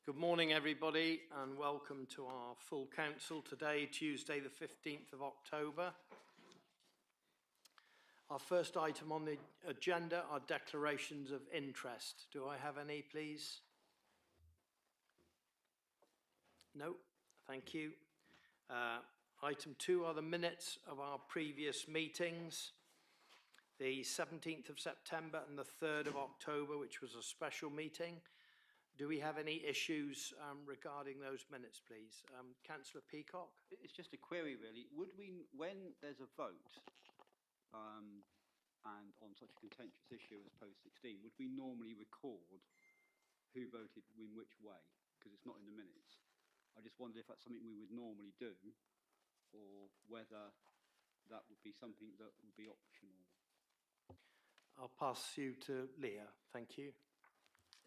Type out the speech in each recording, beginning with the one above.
Good morning, everybody, and welcome to our full council today, Tuesday, the 15th of October. Our first item on the agenda are declarations of interest. Do I have any, please? No, thank you. Item 2 are the minutes of our previous meetings, the 17th of September and the 3rd of October, which was a special meeting. Do we have any issues regarding those minutes, please? Councillor Peacock? It's just a query, really. Would we, when there's a vote, and on such a contentious issue as post 16, would we normally record who voted in which way? Because it's not in the minutes. I just wondered if that's something we would normally do, or whether that would be something that would be optional. I'll pass you to Leah. Thank you.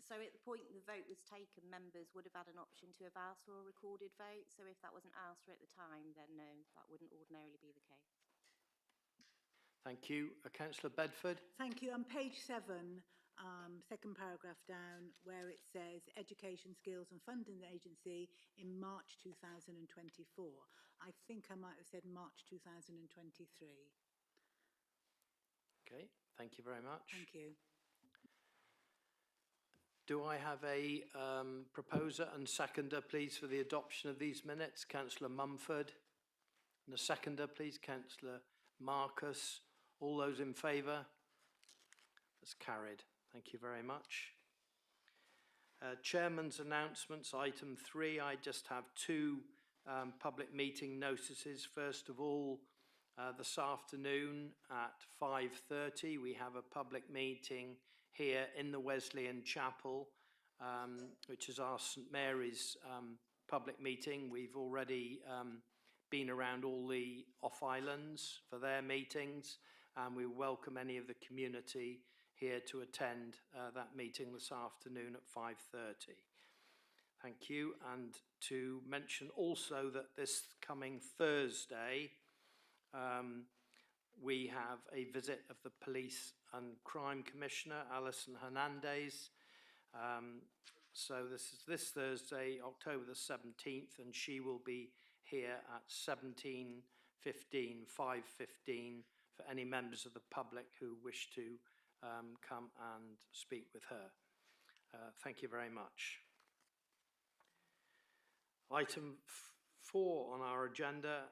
So at the point the vote was taken, members would have had an option to have asked for a recorded vote. So if that wasn't asked for at the time, then no, that wouldn't ordinarily be the case. Thank you. Councillor Bedford? Thank you. On page 7, second paragraph down, where it says Education, Skills and Funding Agency in March 2024. I think I might have said March 2023. Okay, thank you very much. Thank you. Do I have a proposer and seconder, please, for the adoption of these minutes? Councillor Mumford. And a seconder, please, Councillor Marcus. All those in favour? That's carried. Thank you very much. Chairman's announcements, item 3. I just have 2 public meeting notices. First of all, this afternoon at 5:30, we have a public meeting here in the Wesleyan Chapel, which is our St Mary's public meeting. We've already been around all the off-islands for their meetings, and we welcome any of the community here to attend that meeting this afternoon at 5:30. Thank you. And to mention also that this coming Thursday, we have a visit of the Police and Crime Commissioner, Alison Hernandez. So this is this Thursday, October the 17th, and she will be here at 5:15 for any members of the public who wish to come and speak with her. Thank you very much. Item 4 on our agenda,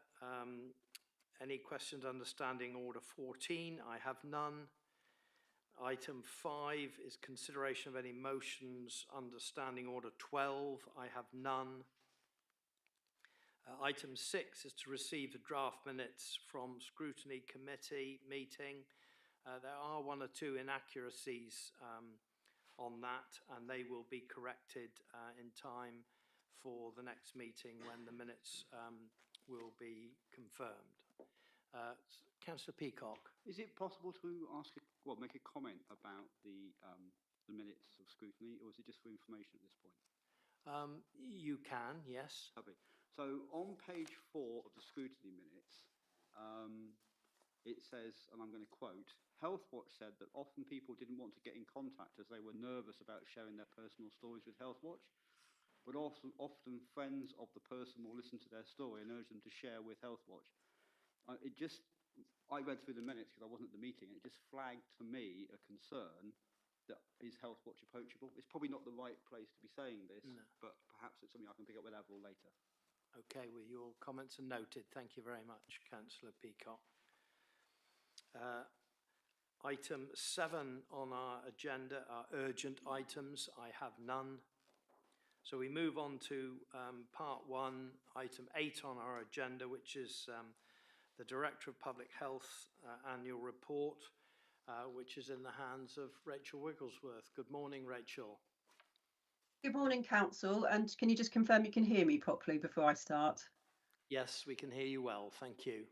any questions under Standing Order 14? I have none. Item 5 is consideration of any motions under Standing Order 12. I have none. Item 6 is to receive the draft minutes from Scrutiny Committee meeting. There are 1 or 2 inaccuracies on that, and they will be corrected in time for the next meeting when the minutes will be confirmed. Councillor Peacock. Is it possible to make a comment about the minutes of scrutiny, or is it just for information at this point? You can, yes. Lovely. So on page 4 of the scrutiny minutes, it says, and I'm going to quote, Healthwatch said that often people didn't want to get in contact as they were nervous about sharing their personal stories with Healthwatch, but often friends of the person will listen to their story and urge them to share with Healthwatch. I read through the minutes because I wasn't at the meeting, and it just flagged to me a concern that is Healthwatch approachable. It's probably not the right place to be saying this, no, but perhaps it's something I can pick up with Avril later. Okay, well, your comments are noted. Thank you very much, Councillor Peacock. Item 7 on our agenda are urgent items. I have none. So we move on to part 1, item 8 on our agenda, which is the Director of Public Health annual report, which is in the hands of Rachel Wigglesworth. Good morning, Rachel. Good morning, Council. And can you just confirm you can hear me properly before I start? Yes, we can hear you well. Thank you.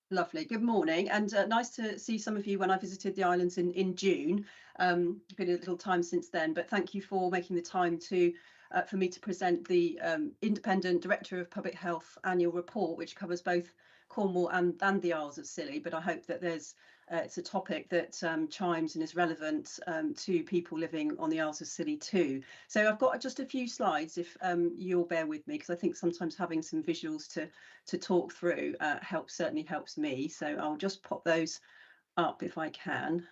Lovely. Good morning. And nice to see some of you when I visited the islands in June. Been a little time since then, but thank you for making the time to for me to present the Independent Director of Public Health annual report, which covers both Cornwall and the Isles of Scilly. But I hope that it's a topic that chimes and is relevant to people living on the Isles of Scilly too. So I've got just a few slides, if you'll bear with me, because I think sometimes having some visuals to talk through certainly helps me. So I'll just pop those up if I can.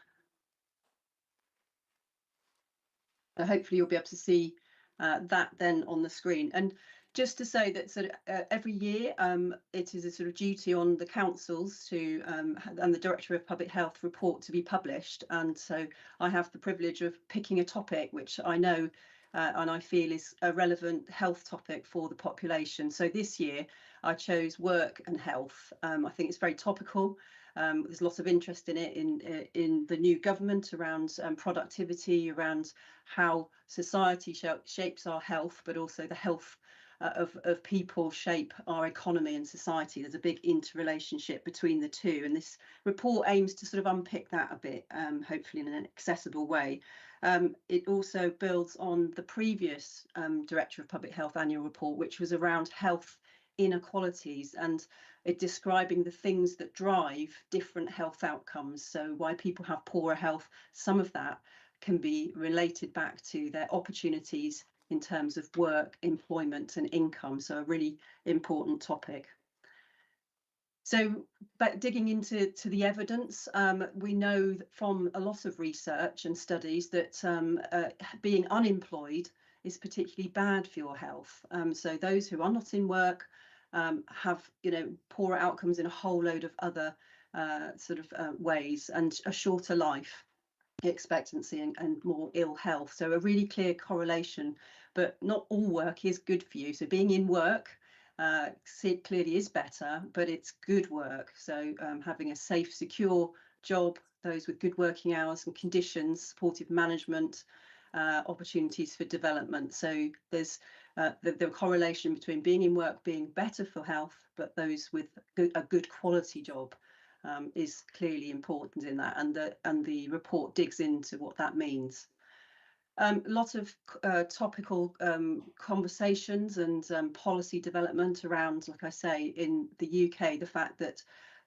Hopefully you'll be able to see that then on the screen. And just to say that sort of every year it is a sort of duty on the councils to and the Director of Public Health report to be published. And so I have the privilege of picking a topic which I know and I feel is a relevant health topic for the population. So this year I chose work and health. I think it's very topical. There's lots of interest in it in the new government around productivity, around how society shapes our health, but also the health of people shape our economy and society. There's a big interrelationship between the two, and this report aims to sort of unpick that a bit, hopefully in an accessible way. It also builds on the previous Director of Public Health annual report, which was around health inequalities and describing the things that drive different health outcomes. So why people have poorer health, some of that can be related back to their opportunities in terms of work, employment and income. So a really important topic. So, but digging into the evidence, we know from a lot of research and studies that being unemployed is particularly bad for your health. So those who are not in work have, poorer outcomes in a whole load of other ways, and a shorter life expectancy and more ill health. So a really clear correlation, but not all work is good for you. So being in work clearly is better, but it's good work. So having a safe, secure job, those with good working hours and conditions, supportive management, opportunities for development. So there's the correlation between being in work being better for health, but those with a good quality job is clearly important in that, and the report digs into what that means. A lot of topical conversations and policy development around, like I say, in the UK, the fact that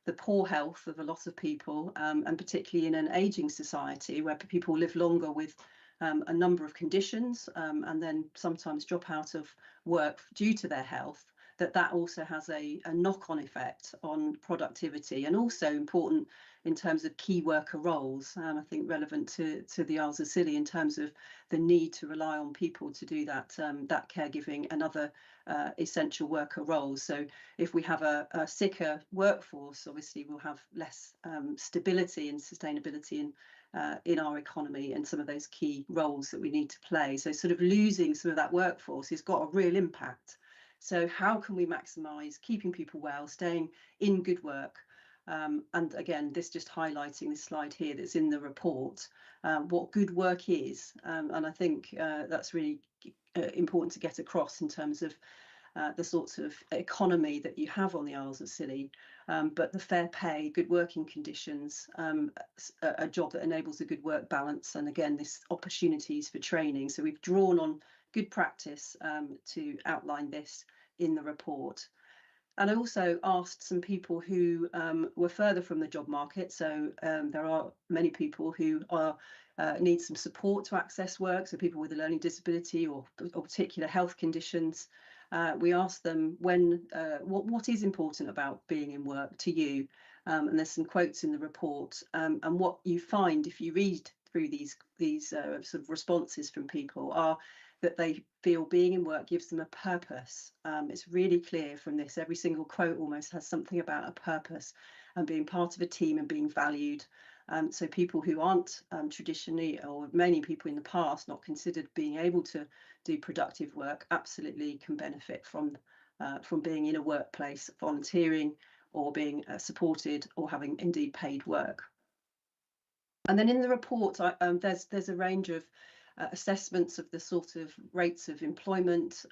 the poor health of a lot of people, and particularly in an ageing society where people live longer with a number of conditions and then sometimes drop out of work due to their health, that also has a knock-on effect on productivity, and also important in terms of key worker roles. I think relevant to the Isles of Scilly in terms of the need to rely on people to do that caregiving and other essential worker roles. So if we have a sicker workforce, obviously we'll have less stability and sustainability in our economy and some of those key roles that we need to play. So sort of losing some of that workforce has got a real impact. So how can we maximise keeping people well, staying in good work? And again, this just highlighting this slide here that's in the report, what good work is. And I think that's really important to get across in terms of the sorts of economy that you have on the Isles of Scilly, but the fair pay, good working conditions, a job that enables a good work balance, and again, this opportunities for training. So we've drawn on good practice to outline this in the report. And I also asked some people who were further from the job market. So there are many people who need some support to access work. So people with a learning disability or particular health conditions. We asked them what is important about being in work to you. And there's some quotes in the report. And what you find if you read through these sort of responses from people are that they feel being in work gives them a purpose. It's really clear from this. Every single quote almost has something about a purpose and being part of a team and being valued. So people who aren't traditionally, or many people in the past, not considered being able to do productive work, absolutely can benefit from being in a workplace, volunteering, or being supported, or having indeed paid work. And then in the report, there's a range of assessments of the sort of rates of employment,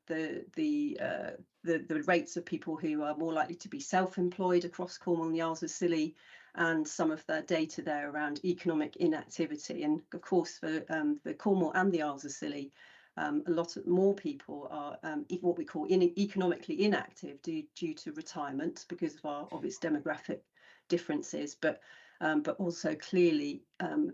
the rates of people who are more likely to be self-employed across Cornwall and the Isles of Scilly, and some of the data there around economic inactivity. And of course, for Cornwall and the Isles of Scilly, a lot more people are what we call economically inactive due to retirement because of our obvious demographic differences, but also clearly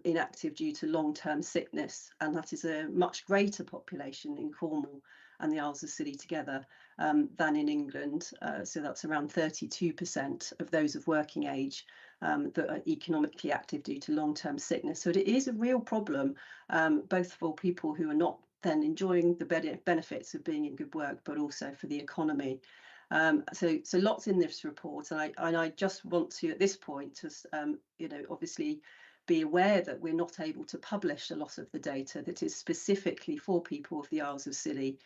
inactive due to long-term sickness, and that is a much greater population in Cornwall and the Isles of Scilly together than in England. So that's around 32% of those of working age that are economically active due to long-term sickness. So it is a real problem, both for people who are not then enjoying the benefits of being in good work, but also for the economy. So lots in this report, and I just want to at this point to obviously be aware that we're not able to publish a lot of the data that is specifically for people of the Isles of Scilly,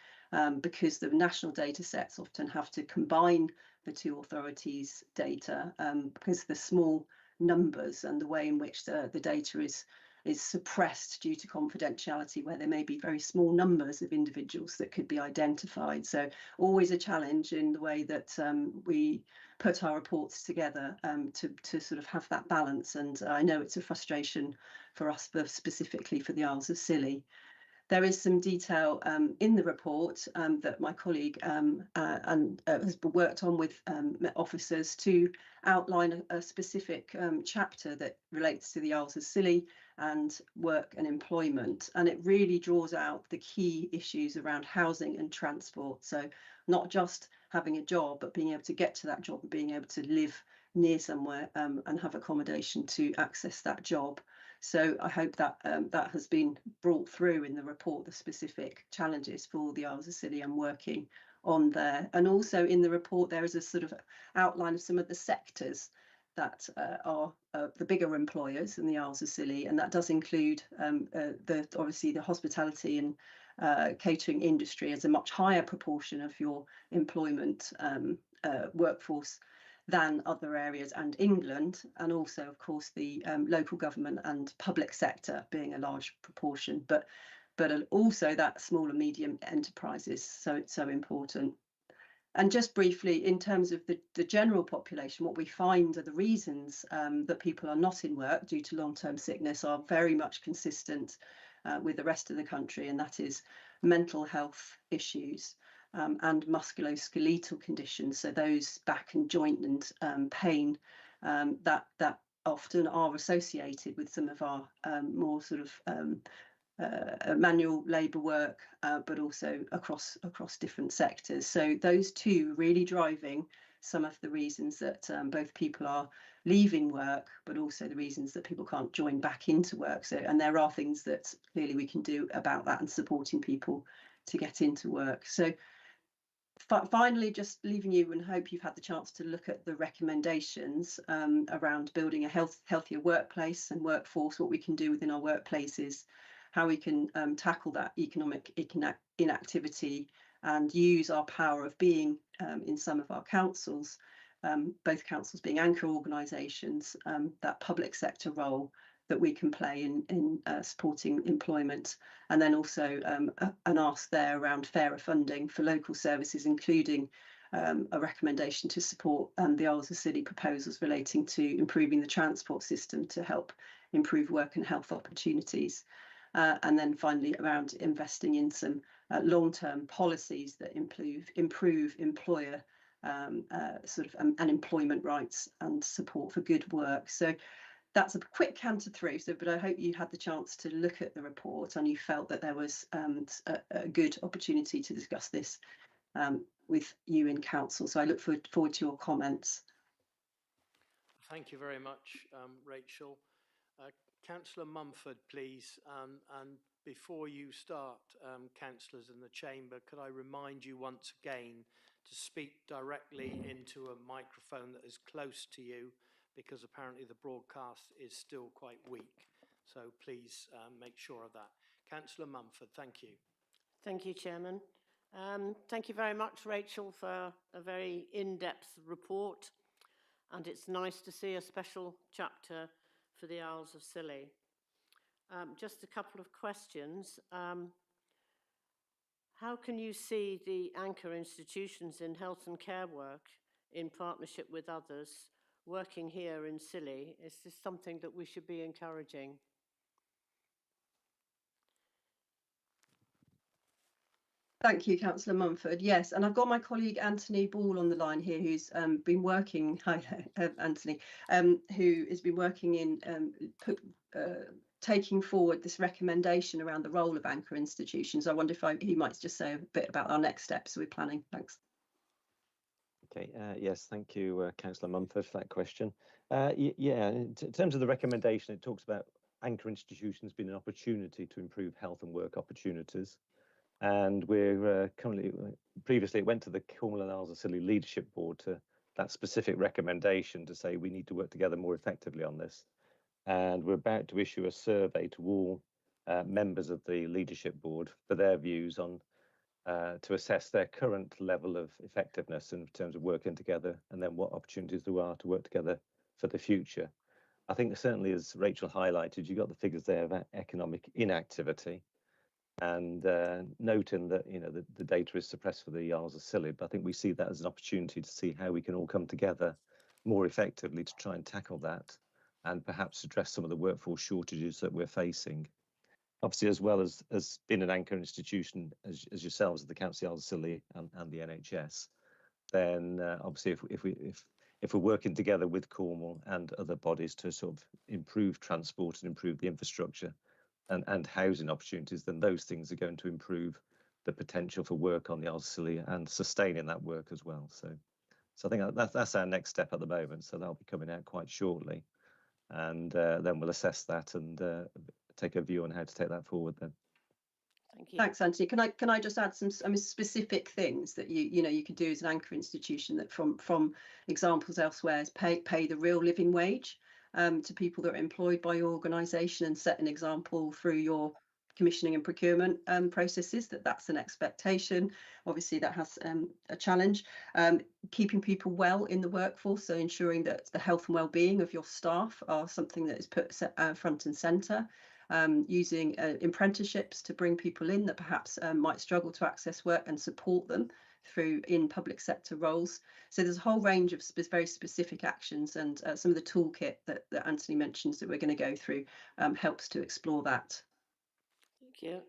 because the national data sets often have to combine the two authorities' data because of the small numbers and the way in which the data is suppressed due to confidentiality, where there may be very small numbers of individuals that could be identified. So always a challenge in the way that we put our reports together to sort of have that balance. And I know it's a frustration for us, specifically for the Isles of Scilly. There is some detail in the report that my colleague has worked on with officers to outline a specific chapter that relates to the Isles of Scilly and work and employment. And it really draws out the key issues around housing and transport. So not just having a job, but being able to get to that job and being able to live near somewhere and have accommodation to access that job. So I hope that that has been brought through in the report, the specific challenges for the Isles of Scilly and working on there. And also in the report, there is a sort of outline of some of the sectors that are the bigger employers in the Isles of Scilly, and that does include obviously the hospitality and catering industry as a much higher proportion of your employment workforce than other areas and England, and also of course the local government and public sector being a large proportion, but also that small and medium enterprises, so it's so important. And just briefly, in terms of the general population, what we find are the reasons that people are not in work due to long-term sickness are very much consistent with the rest of the country, and that is mental health issues and musculoskeletal conditions, so those back and joint and pain that often are associated with some of our more sort of manual labour work, but also across different sectors. So those two really driving some of the reasons that both people are leaving work, but also the reasons that people can't join back into work. So, and there are things that clearly we can do about that and supporting people to get into work. So finally, just leaving you, and hope you've had the chance to look at the recommendations around building a healthier workplace and workforce, what we can do within our workplaces, how we can tackle that economic inactivity and use our power of being in some of our councils, both councils being anchor organisations, that public sector role that we can play in supporting employment, and then also an ask there around fairer funding for local services, including a recommendation to support the Isles of Scilly proposals relating to improving the transport system to help improve work and health opportunities. And then finally around investing in some long-term policies that improve employer and employment rights and support for good work. So that's a quick canter through. But I hope you had the chance to look at the report and you felt that there was a good opportunity to discuss this with you in council. So I look forward to your comments. Thank you very much, Rachel. Councillor Mumford, please. And before you start, councillors in the chamber, could I remind you once again to speak directly into a microphone that is close to you, because apparently the broadcast is still quite weak. So please make sure of that. Councillor Mumford, thank you. Thank you, Chairman. Thank you very much, Rachel, for a very in-depth report. And it's nice to see a special chapter for the Isles of Scilly. Just a couple of questions. How can you see the anchor institutions in health and care work in partnership with others working here in Scilly? Is this something that we should be encouraging? Thank you, Councillor Mumford. Yes, and I've got my colleague Anthony Ball on the line here, who's been working. Hi, Anthony, who has been working in taking forward this recommendation around the role of anchor institutions. I wonder if he might just say a bit about our next steps we're planning. Thanks. Okay, yes, thank you, Councillor Mumford, for that question. Yeah, in terms of the recommendation, it talks about anchor institutions being an opportunity to improve health and work opportunities. And we're currently, previously it went to the Cornwall and Isles of Scilly Leadership Board to that specific recommendation to say we need to work together more effectively on this. And we're about to issue a survey to all members of the Leadership Board for their views on to assess their current level of effectiveness in terms of working together, and then what opportunities there are to work together for the future. I think certainly, as Rachel highlighted, you got the figures there of economic inactivity, and noting that the data is suppressed for the Isles of Scilly, but I think we see that as an opportunity to see how we can all come together more effectively to try and tackle that, and perhaps address some of the workforce shortages that we're facing. Obviously, as well as being an anchor institution as yourselves, the Council of the Isles of Scilly and the NHS, then obviously if we're working together with Cornwall and other bodies to sort of improve transport and improve the infrastructure and housing opportunities, then those things are going to improve the potential for work on the Isles of Scilly and sustaining that work as well. So I think that's our next step at the moment. So that'll be coming out quite shortly, and then we'll assess that and take a view on how to take that forward then. Thank you. Thanks, Anthony. Can I just add some specific things that you could do as an anchor institution that from examples elsewhere is pay the real living wage to people that are employed by your organisation, and set an example through your commissioning and procurement processes that's an expectation. Obviously that has a challenge. Keeping people well in the workforce, so ensuring that the health and well-being of your staff are something that is put front and centre. Using apprenticeships to bring people in that perhaps might struggle to access work and support them in public sector roles. So there's a whole range of very specific actions, and some of the toolkit that Anthony mentions that we're going to go through helps to explore that. Thank you.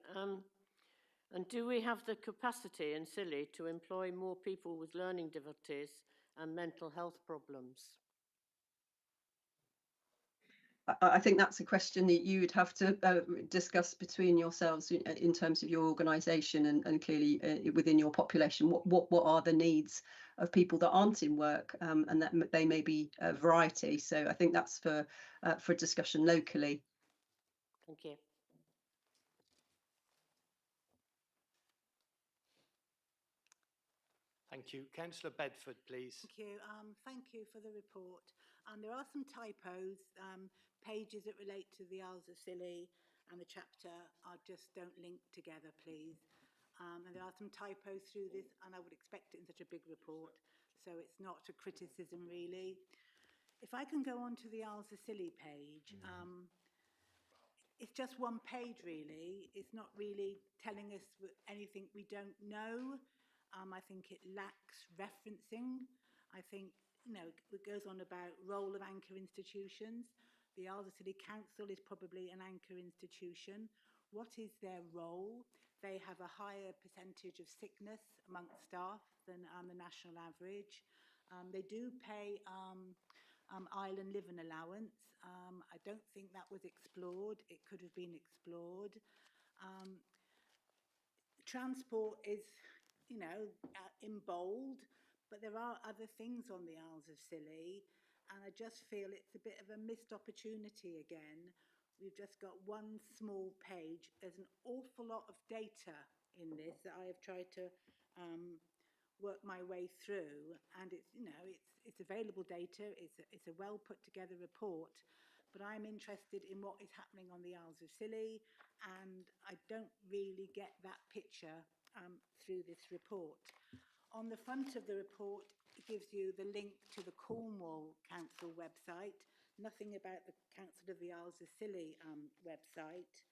And do we have the capacity in Scilly to employ more people with learning difficulties and mental health problems? I think that's a question that you would have to discuss between yourselves in terms of your organisation and clearly within your population. What are the needs of people that aren't in work, and that they may be a variety. So I think that's for discussion locally. Thank you. Thank you. Councillor Bedford, please. Thank you. Thank you for the report. There are some typos. Pages that relate to the Isles of Scilly and the chapter just don't link together, please. And there are some typos through this, and I would expect it in such a big report, so it's not a criticism really. If I can go on to the Isles of Scilly page, it's just one page really. It's not really telling us anything we don't know. I think it lacks referencing. I think, it goes on about role of anchor institutions. The Isles of Scilly Council is probably an anchor institution. What is their role? They have a higher percentage of sickness amongst staff than the national average. They do pay island living allowance. I don't think that was explored. It could have been explored. Transport is, in bold, but there are other things on the Isles of Scilly, and I just feel it's a bit of a missed opportunity again. We've just got one small page. There's an awful lot of data in this that I have tried to work my way through, and it's available data. It's a well put together report, but I'm interested in what is happening on the Isles of Scilly, and I don't really get that picture through this report. On the front of the report, it gives you the link to the Cornwall Council website, nothing about the Council of the Isles of Scilly website.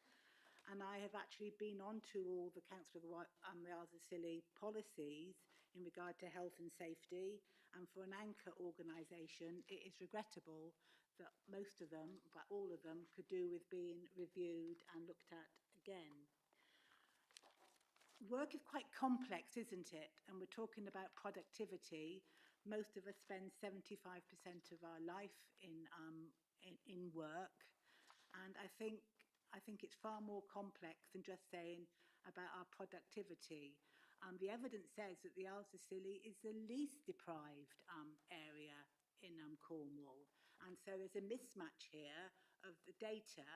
And I have actually been onto all the Council of the Isles of Scilly policies in regard to health and safety. And for an anchor organisation, it is regrettable that most of them, but all of them, could do with being reviewed and looked at again. work is quite complex, isn't it? And we're talking about productivity. Most of us spend 75% of our life in work, and I think it's far more complex than just saying about our productivity. The evidence says that the Isles of Scilly is the least deprived area in Cornwall, and so there's a mismatch here of the data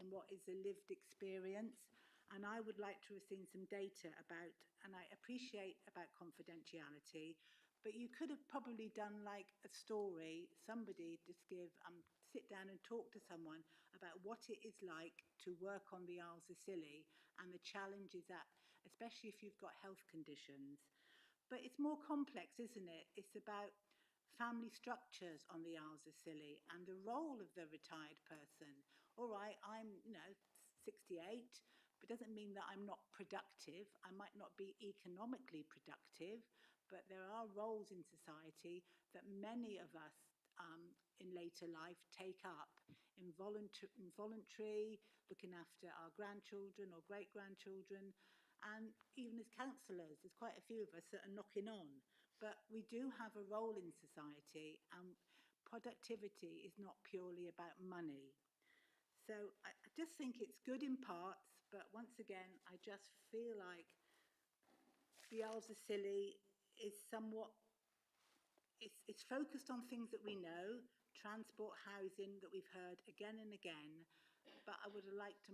in what is a lived experience. And I would like to have seen some data about, and I appreciate about confidentiality, but you could have probably done like a story, somebody just sit down and talk to someone about what it is like to work on the Isles of Scilly and the challenges that, especially if you've got health conditions. But it's more complex, isn't it? It's about family structures on the Isles of Scilly and the role of the retired person. All right, I'm, 68, but doesn't mean that I'm not productive. I might not be economically productive, but there are roles in society that many of us in later life take up. Involuntary, looking after our grandchildren or great-grandchildren, and even as counsellors, there's quite a few of us that are knocking on. But we do have a role in society, and productivity is not purely about money. So I just think it's good in parts, but once again, I just feel like the Isles of Scilly is somewhat, it's focused on things that we know, transport, housing, that we've heard again and again, but I would have liked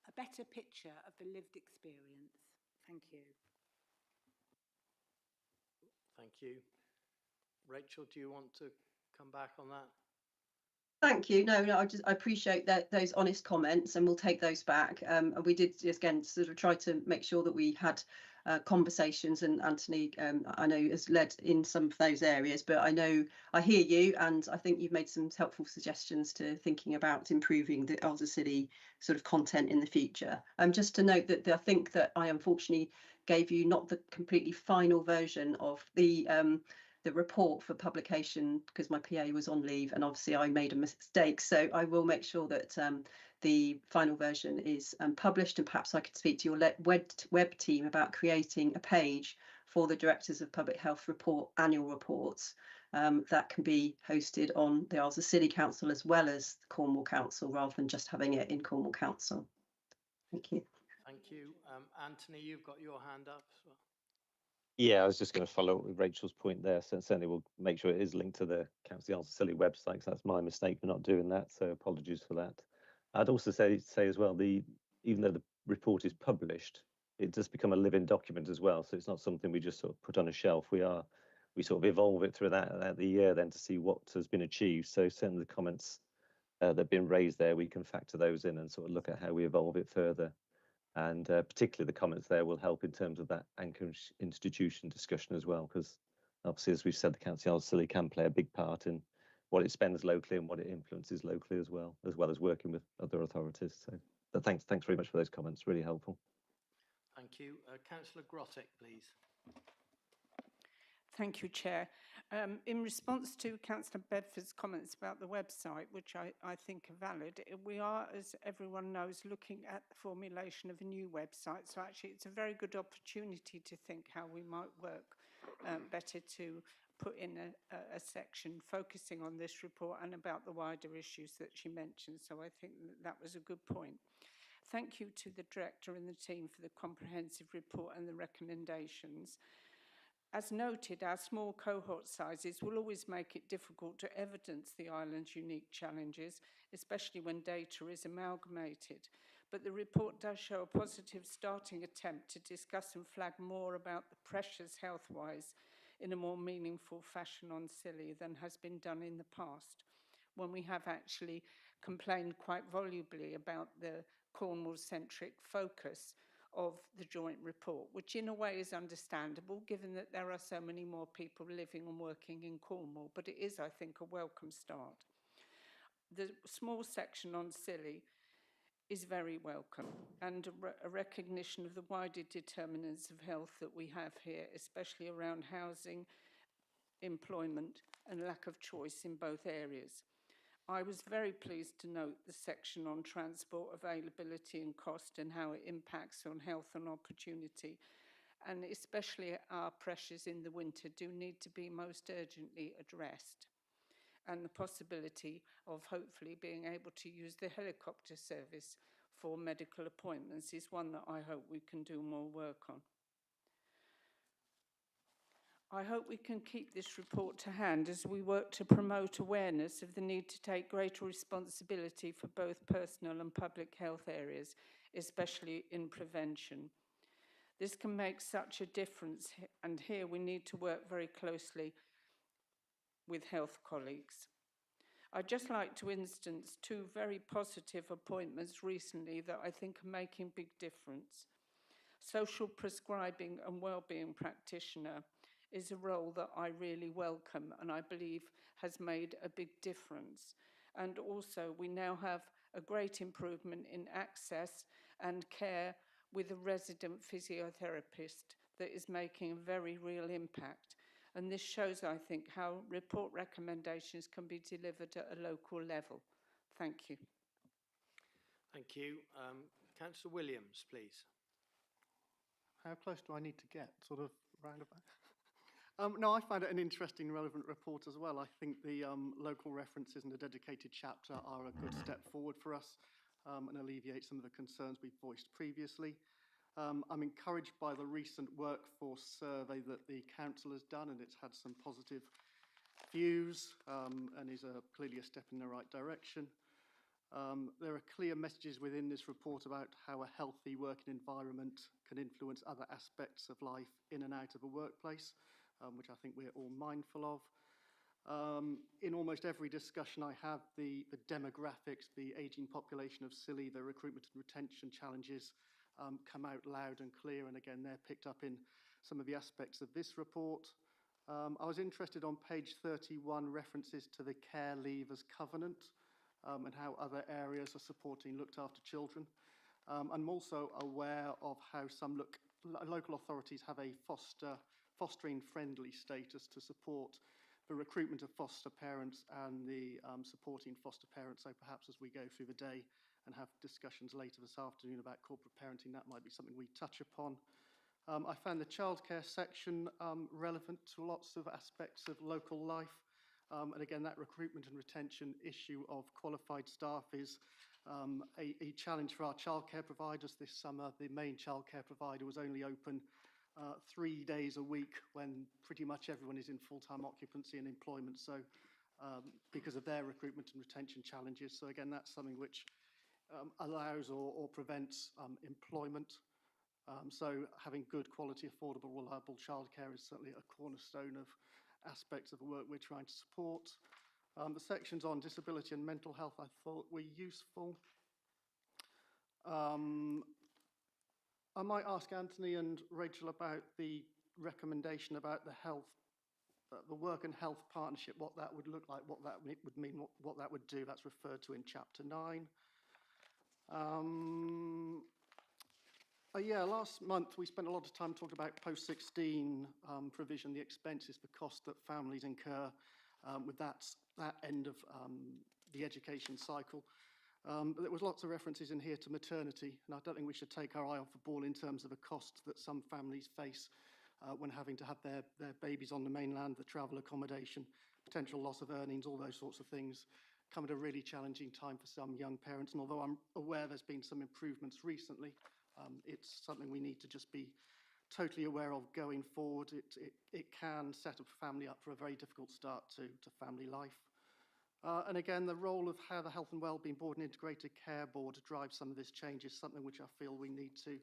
a better picture of the lived experience. Thank you. Thank you. Rachel, do you want to come back on that? Thank you. No, I appreciate those honest comments, and we'll take those back. And we did just again sort of try to make sure that we had conversations, and Anthony, I know, has led in some of those areas. But I hear you, and I think you've made some helpful suggestions to thinking about improving the Isles of Scilly sort of content in the future. Just to note that I think that I unfortunately gave you not the completely final version of the report for publication because my PA was on leave, and obviously I made a mistake. So I will make sure that the final version is published, and perhaps I could speak to your web team about creating a page for the Directors of Public Health report, annual reports, that can be hosted on the Isles of Scilly Council as well as the Cornwall Council, rather than just having it in Cornwall Council. Thank you. Thank you. Anthony, you've got your hand up as well. Yeah, I was just going to follow up with Rachel's point there. So certainly we'll make sure it is linked to the Council Isles of Scilly website, because that's my mistake for not doing that. So apologies for that. I'd also say as well, even though the report is published, it does become a living document as well. So it's not something we just sort of put on a shelf. We sort of evolve it through that the year then to see what has been achieved. So certainly the comments that have been raised there, we can factor those in and sort of look at how we evolve it further. And particularly the comments there will help in terms of that anchor institution discussion as well, because obviously, as we've said, the Council of Scilly can play a big part in what it spends locally and what it influences locally as well as working with other authorities. So but thanks very much for those comments, really helpful. Thank you. Councillor Grottek, please. Thank you, Chair. In response to Councillor Bedford's comments about the website, which I think are valid, we are, as everyone knows, looking at the formulation of a new website. So actually it's a very good opportunity to think how we might work better to put in a section focusing on this report and about the wider issues that she mentioned. So I think that was a good point. Thank you to the Director and the team for the comprehensive report and the recommendations. As noted, our small cohort sizes will always make it difficult to evidence the island's unique challenges, especially when data is amalgamated. But the report does show a positive starting attempt to discuss and flag more about the pressures health-wise in a more meaningful fashion on Scilly than has been done in the past, when we have actually complained quite volubly about the Cornwall-centric focus of the joint report, which in a way is understandable given that there are so many more people living and working in Cornwall, but it is, I think, a welcome start. The small section on Scilly is very welcome, and a recognition of the wider determinants of health that we have here, especially around housing, employment and lack of choice in both areas. I was very pleased to note the section on transport availability and cost and how it impacts on health and opportunity, and especially our pressures in the winter do need to be most urgently addressed. And the possibility of hopefully being able to use the helicopter service for medical appointments is one that I hope we can do more work on. I hope we can keep this report to hand as we work to promote awareness of the need to take greater responsibility for both personal and public health areas, especially in prevention. This can make such a difference, and here we need to work very closely with health colleagues. I'd just like to instance two very positive appointments recently that I think are making big difference. Social prescribing and wellbeing practitioner is a role that I really welcome and I believe has made a big difference. And also we now have a great improvement in access and care with a resident physiotherapist that is making a very real impact. And this shows, I think, how report recommendations can be delivered at a local level. Thank you. Thank you. Councillor Williams, please. How close do I need to get? Sort of roundabout? No, I find it an interesting, relevant report as well. I think the local references and the dedicated chapter are a good step forward for us and alleviate some of the concerns we've voiced previously. I'm encouraged by the recent workforce survey that the council has done, and it's had some positive views and is clearly a step in the right direction. There are clear messages within this report about how a healthy working environment can influence other aspects of life in and out of a workplace, which I think we're all mindful of. In almost every discussion I have, the demographics, the ageing population of Scilly, the recruitment and retention challenges come out loud and clear, and again they're picked up in some of the aspects of this report. I was interested on page 31, references to the Care Leavers Covenant and how other areas are supporting looked after children. I'm also aware of how some local authorities have a fostering friendly status to support the recruitment of foster parents and the supporting foster parents. So perhaps as we go through the day and have discussions later this afternoon about corporate parenting, that might be something we touch upon. I found the childcare section relevant to lots of aspects of local life. And again, that recruitment and retention issue of qualified staff is a challenge for our childcare providers this summer. The main childcare provider was only open 3 days a week when pretty much everyone is in full-time occupancy and employment, so because of their recruitment and retention challenges. So again, that's something which allows or prevents employment. So having good quality, affordable, reliable childcare is certainly a cornerstone of aspects of the work we're trying to support. The sections on disability and mental health I thought were useful. I might ask Anthony and Rachel about the recommendation about the health, the work and health partnership, what that would look like, what that would mean, what that would do. That's referred to in chapter 9. Yeah, last month we spent a lot of time talking about post-16 provision, the expenses, the cost that families incur with that end of the education cycle. But there was lots of references in here to maternity, and I don't think we should take our eye off the ball in terms of the cost that some families face when having to have their babies on the mainland, the travel accommodation, potential loss of earnings, all those sorts of things come at a really challenging time for some young parents. And although I'm aware there's been some improvements recently, it's something we need to just be totally aware of going forward. It can set a family up for a very difficult start to family life. And again, the role of how the Health and Wellbeing Board and Integrated Care Board drive some of this change is something which I feel we need to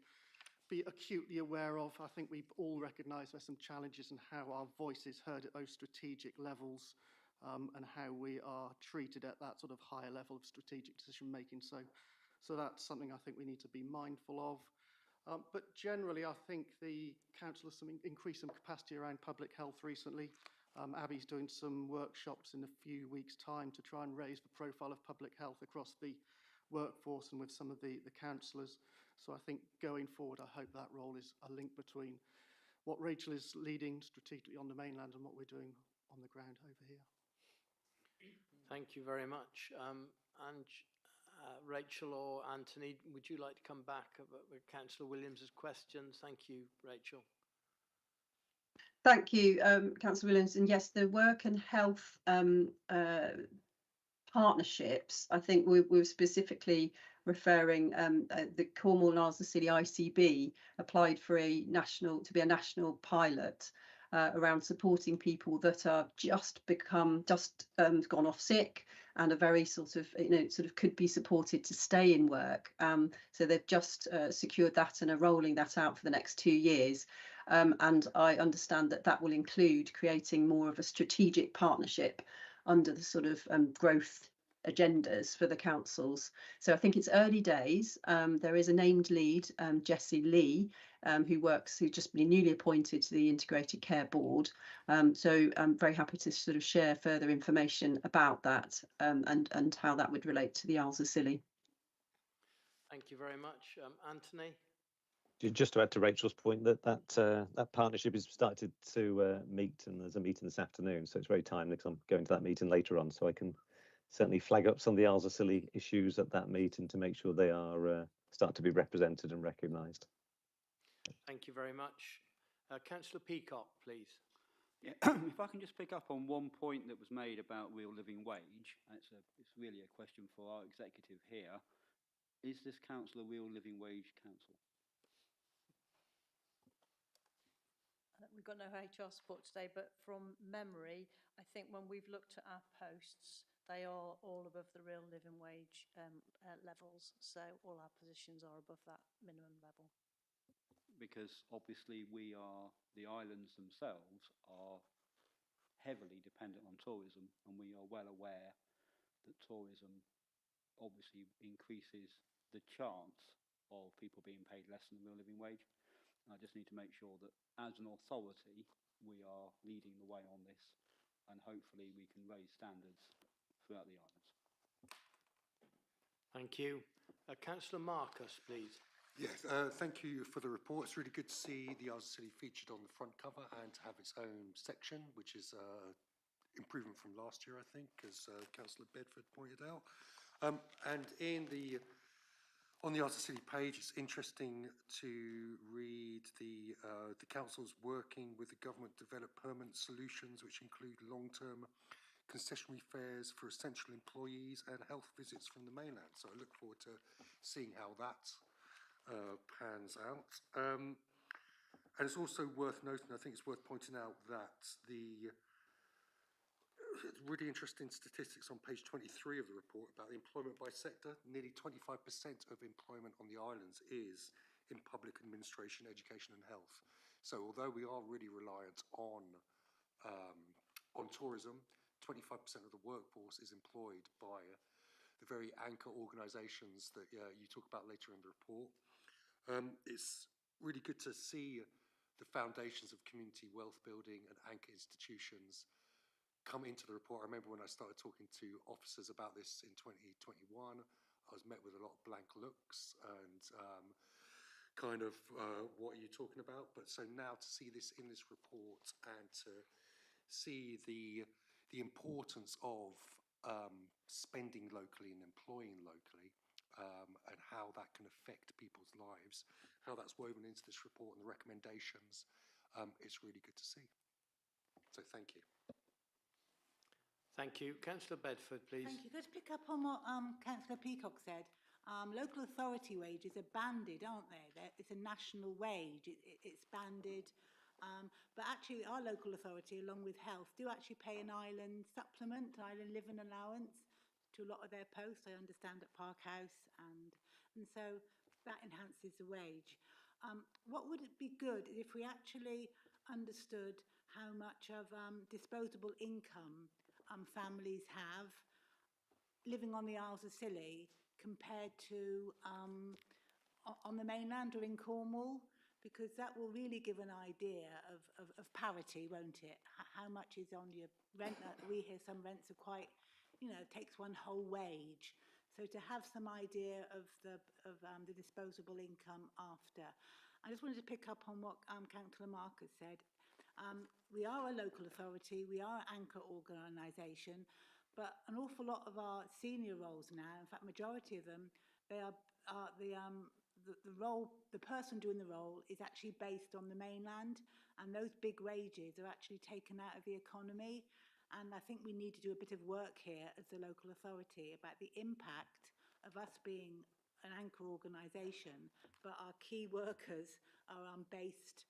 be acutely aware of. I think we all recognise there's some challenges in how our voice is heard at those strategic levels and how we are treated at that sort of higher level of strategic decision making. So that's something I think we need to be mindful of. But generally, I think the council has increased some capacity around public health recently. Abby's doing some workshops in a few weeks' time to try and raise the profile of public health across the workforce and with some of the councillors. So I think going forward, I hope that role is a link between what Rachel is leading strategically on the mainland and what we're doing on the ground over here. Thank you very much. And Rachel or Anthony, would you like to come back with Councillor Williams's questions? Thank you, Rachel. Thank you, Councillor Williams. And yes, the work and health partnerships, I think we were specifically referring the Cornwall and Isles of Scilly ICB applied for a national pilot around supporting people that are just gone off sick and are very sort of could be supported to stay in work. So they've just secured that and are rolling that out for the next 2 years. And I understand that will include creating more of a strategic partnership under the sort of growth agendas for the councils. So I think it's early days. There is a named lead, Jessie Lee, who's just been newly appointed to the Integrated Care Board. So I'm very happy to sort of share further information about that and how that would relate to the Isles of Scilly. Thank you very much. Anthony? Just to add to Rachel's point, that partnership has started to meet, and there's a meeting this afternoon, so it's very timely because I'm going to that meeting later on, so I can certainly flag up some of the Isles of Scilly issues at that meeting to make sure they are start to be represented and recognised. Thank you very much. Councillor Peacock, please. Yeah, if I can just pick up on one point that was made about real living wage, and it's really a question for our executive here. Is this council a real living wage council? We've got no HR support today, but from memory, I think when we've looked at our posts, they are all above the real living wage levels. So all our positions are above that minimum level. Because obviously the islands themselves are heavily dependent on tourism, and we are well aware that tourism obviously increases the chance of people being paid less than the real living wage. I just need to make sure that as an authority, we are leading the way on this, and hopefully we can raise standards throughout the islands. Thank you. Councillor Marcus, please. Yes, thank you for the report. It's really good to see the Isles of Scilly featured on the front cover and to have its own section, which is improvement from last year, I think, as Councillor Bedford pointed out. And on the Isles of Scilly page, it's interesting to read the council's working with the government to develop permanent solutions, which include long-term concessionary fares for essential employees and health visits from the mainland. So I look forward to seeing how that pans out. And it's also worth noting, I think it's worth pointing out that really interesting statistics on page 23 of the report about the employment by sector. Nearly 25% of employment on the islands is in public administration, education and health. So although we are really reliant on tourism, 25% of the workforce is employed by the very anchor organisations that you talk about later in the report. It's really good to see the foundations of community wealth building and anchor institutions come into the report. I remember when I started talking to officers about this in 2021, I was met with a lot of blank looks and kind of what are you talking about? But so now to see this in this report and to see the importance of spending locally and employing locally and how that can affect people's lives, how that's woven into this report and the recommendations, it's really good to see. So thank you. Thank you. Councillor Bedford, please. Thank you. Let's pick up on what Councillor Peacock said. Local authority wages are banded, aren't they? It's a national wage. It's banded. But actually, our local authority, along with health, do actually pay an island supplement, island living allowance to a lot of their posts, I understand, at Park House. And so that enhances the wage. What would it be good if we actually understood how much of disposable income families have living on the Isles of Scilly compared to on the mainland or in Cornwall, because that will really give an idea of parity, won't it? How much is on your rent? We hear some rents are quite, takes one whole wage. So to have some idea of the disposable income after. I just wanted to pick up on what Councillor Marcus said. We are a local authority, we are an anchor organisation, but an awful lot of our senior roles now, in fact, majority of them, they are the role, the person doing the role is actually based on the mainland, and those big wages are actually taken out of the economy. And I think we need to do a bit of work here as the local authority about the impact of us being an anchor organisation, but our key workers are based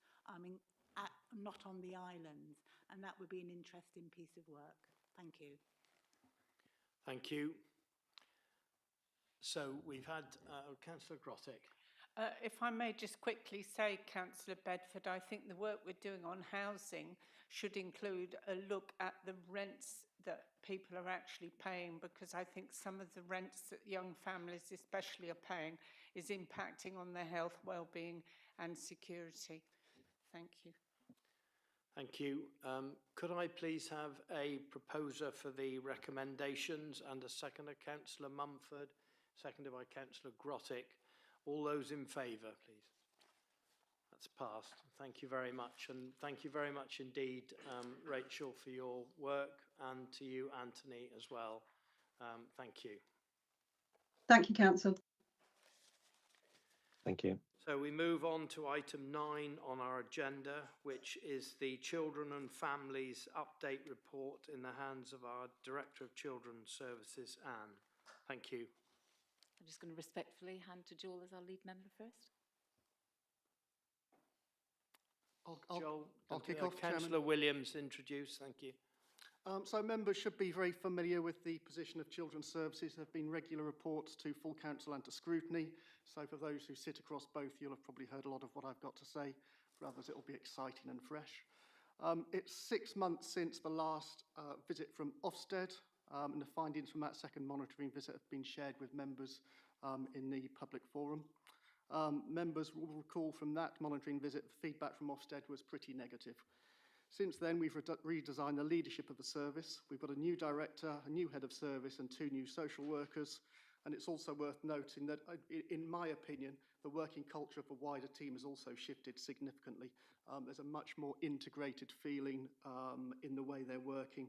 not on the islands, and that would be an interesting piece of work. Thank you. Thank you. So we've had Councillor Grottick. If I may just quickly say, Councillor Bedford, I think the work we're doing on housing should include a look at the rents that people are actually paying, because I think some of the rents that young families especially are paying is impacting on their health, well-being and security. Thank you. Thank you. Could I please have a proposer for the recommendations and a seconder? Councillor Mumford, seconded by Councillor Grottick. All those in favour, please. That's passed. Thank you very much. And thank you very much indeed, Rachel, for your work, and to you, Anthony, as well. Thank you. Thank you, Council. Thank you. So we move on to item 9 on our agenda, which is the Children and Families Update Report in the hands of our Director of Children's Services, Anne. Thank you. I'm just going to respectfully hand to Joel as our lead member first. I'll kick off, Councillor Chairman. Williams, introduce. Thank you. So members should be very familiar with the position of Children's Services. There have been regular reports to full council and to scrutiny. So for those who sit across both, you'll have probably heard a lot of what I've got to say. For others, it will be exciting and fresh. It's 6 months since the last visit from Ofsted, and the findings from that second monitoring visit have been shared with members in the public forum. Members will recall from that monitoring visit, the feedback from Ofsted was pretty negative. Since then, we've redesigned the leadership of the service. We've got a new director, a new head of service, and 2 new social workers. And it's also worth noting that, in my opinion, the working culture of the wider team has also shifted significantly. There's a much more integrated feeling in the way they're working,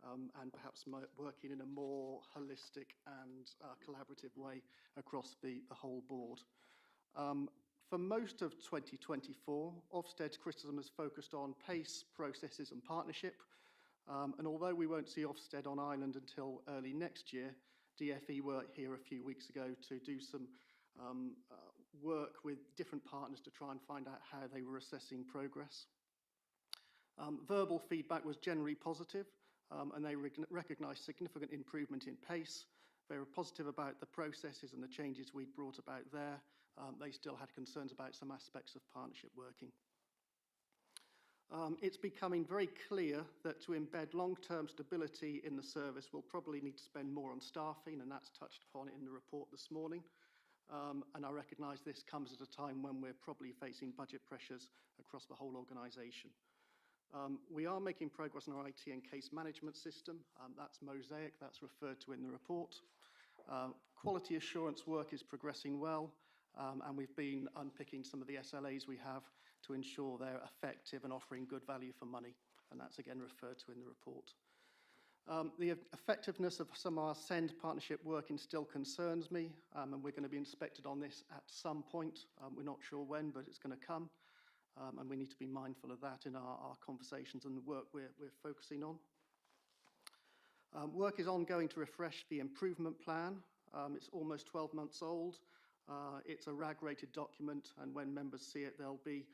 and perhaps working in a more holistic and collaborative way across the whole board. For most of 2024, Ofsted's criticism has focused on pace, processes and partnership. And although we won't see Ofsted on island until early next year, DFE were here a few weeks ago to do some work with different partners to try and find out how they were assessing progress. Verbal feedback was generally positive, and they recognised significant improvement in pace. They were positive about the processes and the changes we'd brought about there. They still had concerns about some aspects of partnership working. It's becoming very clear that to embed long-term stability in the service, we'll probably need to spend more on staffing, and that's touched upon in the report this morning. And I recognise this comes at a time when we're probably facing budget pressures across the whole organisation. We are making progress on our IT and case management system. That's Mosaic, that's referred to in the report. Quality assurance work is progressing well, and we've been unpicking some of the SLAs we have to ensure they're effective and offering good value for money, and that's again referred to in the report. The effectiveness of some of our SEND partnership working still concerns me, and we're going to be inspected on this at some point. We're not sure when, but it's going to come, and we need to be mindful of that in our conversations and the work we're focusing on. Work is ongoing to refresh the improvement plan. It's almost 12 months old. It's a RAG-rated document, and when members see it, they'll be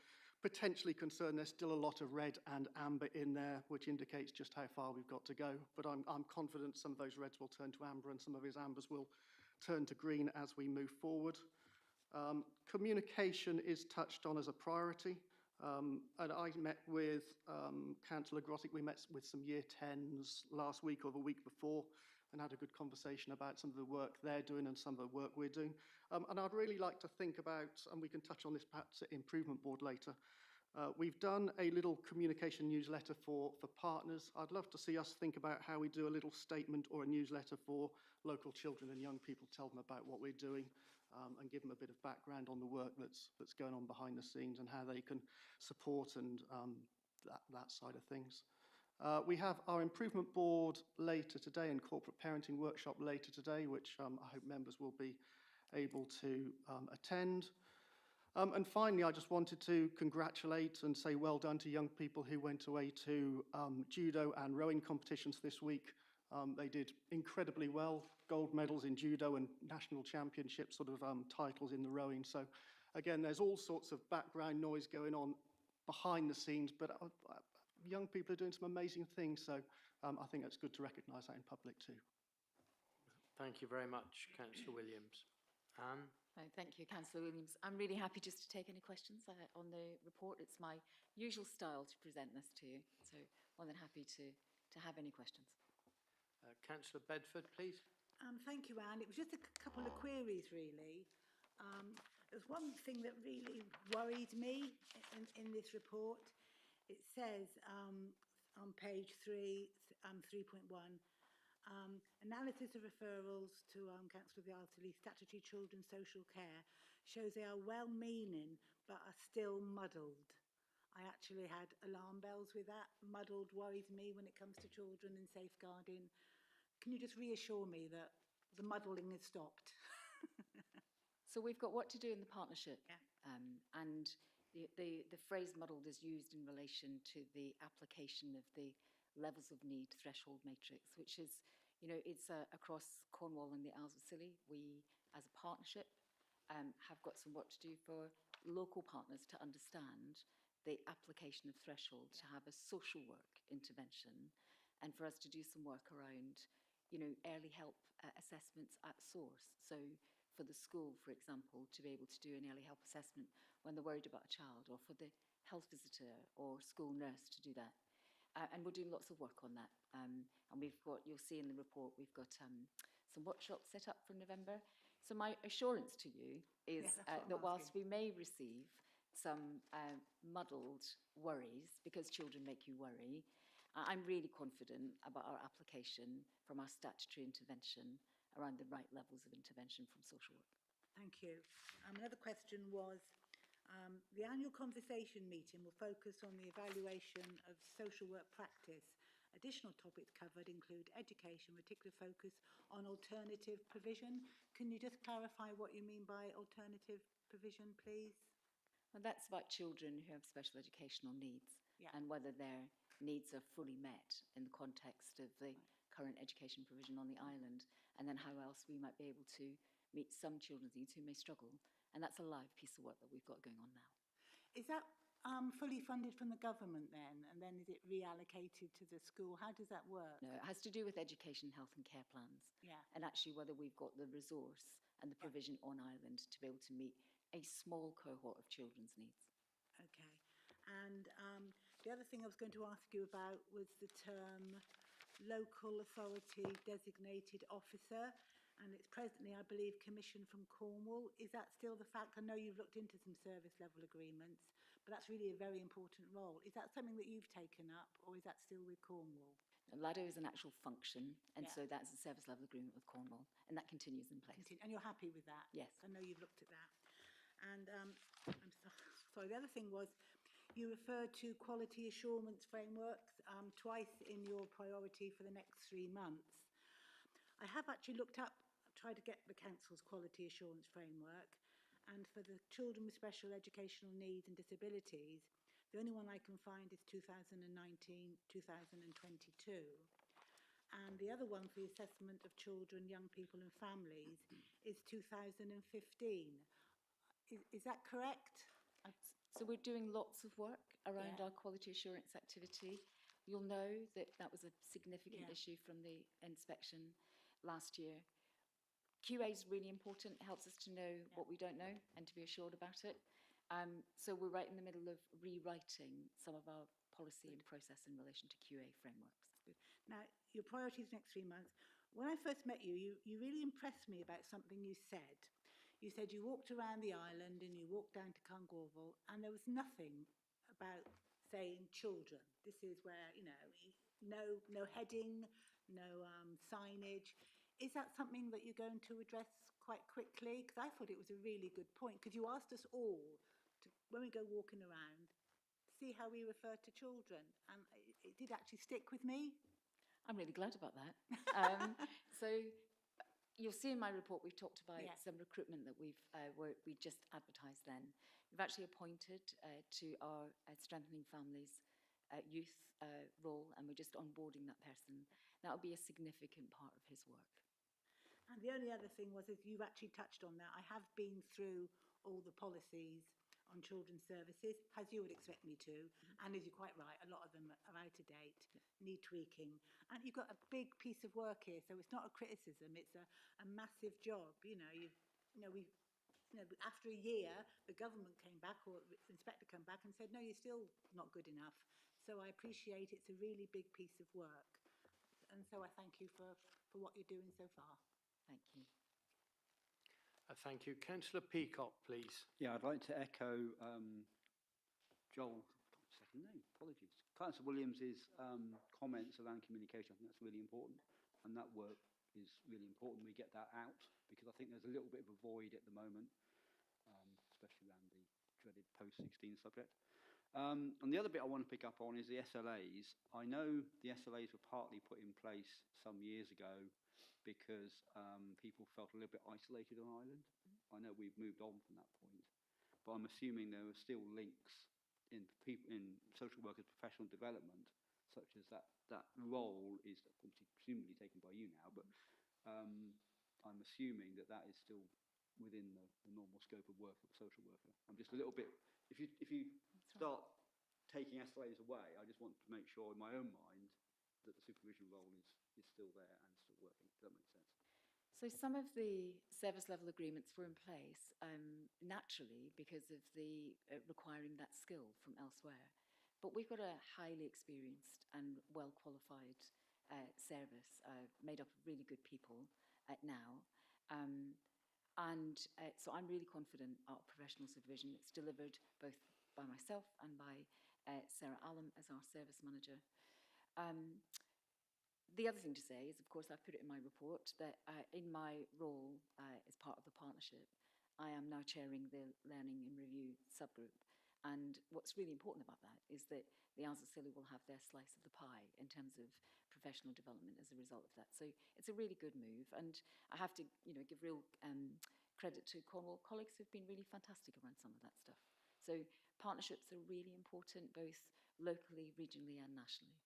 potentially concerned there's still a lot of red and amber in there, which indicates just how far we've got to go. But I'm confident some of those reds will turn to amber and some of those ambers will turn to green as we move forward. Communication is touched on as a priority. And I met with Councillor Grottick. We met with some Year 10s last week or the week before and had a good conversation about some of the work they're doing and some of the work we're doing. And I'd really like to think about, and we can touch on this perhaps at Improvement Board later, we've done a little communication newsletter for partners. I'd love to see us think about how we do a little statement or a newsletter for local children and young people, tell them about what we're doing, and give them a bit of background on the work that's going on behind the scenes and how they can support and that side of things. We have our improvement board later today and corporate parenting workshop later today, which I hope members will be able to attend. And finally, I just wanted to congratulate and say well done to young people who went away to judo and rowing competitions this week. They did incredibly well, gold medals in judo and national championship sort of titles in the rowing. So again, there's all sorts of background noise going on behind the scenes, but young people are doing some amazing things. So I think it's good to recognise that in public too. Thank you very much, Councillor Williams. Anne? Thank you, Councillor Williams. I'm really happy just to take any questions on the report. It's my usual style to present this to you, so more than happy to have any questions. Councillor Bedford, please. Thank you, Anne. It was just a couple of queries, really. There's one thing that really worried me in this report. It says on page 3, 3.1, analysis of referrals to Council of the Isles to Leith Statutory Children's Social Care shows they are well-meaning but are still muddled. I actually had alarm bells with that. Muddled worries me when it comes to children and safeguarding. Can you just reassure me that the muddling has stopped? So we've got what to do in the partnership, Yeah. and the phrase muddled is used in relation to the application of the levels of need threshold matrix, which is, you know, it's across Cornwall and the Isles of Scilly. We, as a partnership, have got some work to do for local partners to understand the application of threshold, to have a social work intervention, and for us to do some work around, you know, early help assessments at source. So for the school, for example, to be able to do an early help assessment when they're worried about a child, or for the health visitor or school nurse to do that. And we're doing lots of work on that. And we've got, you'll see in the report, we've got some workshops set up for November. So my assurance to you is that whilst we may receive some muddled worries, because children make you worry, I'm really confident about our application from our statutory intervention around the right levels of intervention from social work. Thank you. Another question was, the annual conversation meeting will focus on the evaluation of social work practice. Additional topics covered include education, particular focus on alternative provision. Can you just clarify what you mean by alternative provision, please? Well, that's about children who have special educational needs, and whether their needs are fully met in the context of the current education provision on the island, and then how else we might be able to meet some children's needs who may struggle. And that's a live piece of work that we've got going on now. Is that fully funded from the government then, and then is it reallocated to the school? How does that work? No, it has to do with education, health and care plans. Yeah. And actually whether we've got the resource and the provision on island to be able to meet a small cohort of children's needs. Okay. And the other thing I was going to ask you about was the term local authority designated officer, and it's presently, I believe, commissioned from Cornwall. Is that still the fact? I know you've looked into some service level agreements, but that's really a very important role. Is that something that you've taken up, or is that still with Cornwall? LADO is an actual function, and so that's a service level agreement with Cornwall, and that continues in place. And you're happy with that? Yes. I know you've looked at that. And sorry, the other thing was, you referred to quality assurance frameworks twice in your priority for the next 3 months. I have actually looked up, tried to get the council's quality assurance framework, and for the children with special educational needs and disabilities, the only one I can find is 2019-2022. And the other one for the assessment of children, young people and families is 2015. Is that correct? So we're doing lots of work around our quality assurance activity. You'll know that that was a significant issue from the inspection last year. QA is really important. It helps us to know what we don't know and to be assured about it. So we're right in the middle of rewriting some of our policy and process in relation to QA frameworks. Now, your priorities next 3 months. When I first met you, you really impressed me about something you said. You said you walked around the island and you walked down to Congorval, and there was nothing about saying children. This is where, you know, no heading, no signage. Is that something that you're going to address quite quickly? Because I thought it was a really good point, because you asked us all, to, when we go walking around, see how we refer to children. And it did actually stick with me. I'm really glad about that. So you'll see in my report we've talked about Yeah. some recruitment that we just advertised then. We've actually appointed to our Strengthening Families youth role, and we're just onboarding that person. That'll be a significant part of his work. And the only other thing was, as you've actually touched on that, I have been through all the policies on children's services, as you would expect me to. And as you're quite right, a lot of them are out of date, need tweaking. And you've got a big piece of work here, so it's not a criticism, it's a massive job. After a year, the government came back, or the inspector came back and said, no, you're still not good enough. So I appreciate it's a really big piece of work. And so I thank you for what you're doing so far. Thank you. Thank you. Councillor Peacock, please. Yeah, I'd like to echo Joel, second name, apologies. Councillor Williams's comments around communication. I think that's really important, and that work is really important we get that out, because I think there's a little bit of a void at the moment, especially around the dreaded post-16 subject. And the other bit I want to pick up on is the SLAs. I know the SLAs were partly put in place some years ago because people felt a little bit isolated on Ireland. I know we've moved on from that point, but I'm assuming there are still links in social workers' professional development, such as that role is obviously presumably taken by you now, but I'm assuming that is still within the normal scope of work of a social worker. I'm just a little bit, if you start taking SLAs away, I just want to make sure in my own mind that the supervision role is still there and still working. Does that make sense? So some of the service level agreements were in place naturally because of the requiring that skill from elsewhere. But we've got a highly experienced and well qualified service made up of really good people now. So I'm really confident our professional supervision. It's delivered both by myself and by Sarah Allam as our service manager. The other thing to say is, of course, I've put it in my report that in my role as part of the partnership, I am now chairing the Learning and Review subgroup. And what's really important about that is that the Isles of Scilly will have their slice of the pie in terms of professional development as a result of that. So it's a really good move. And I have to give real credit to Cornwall colleagues who've been really fantastic around some of that stuff. So partnerships are really important, both locally, regionally and nationally.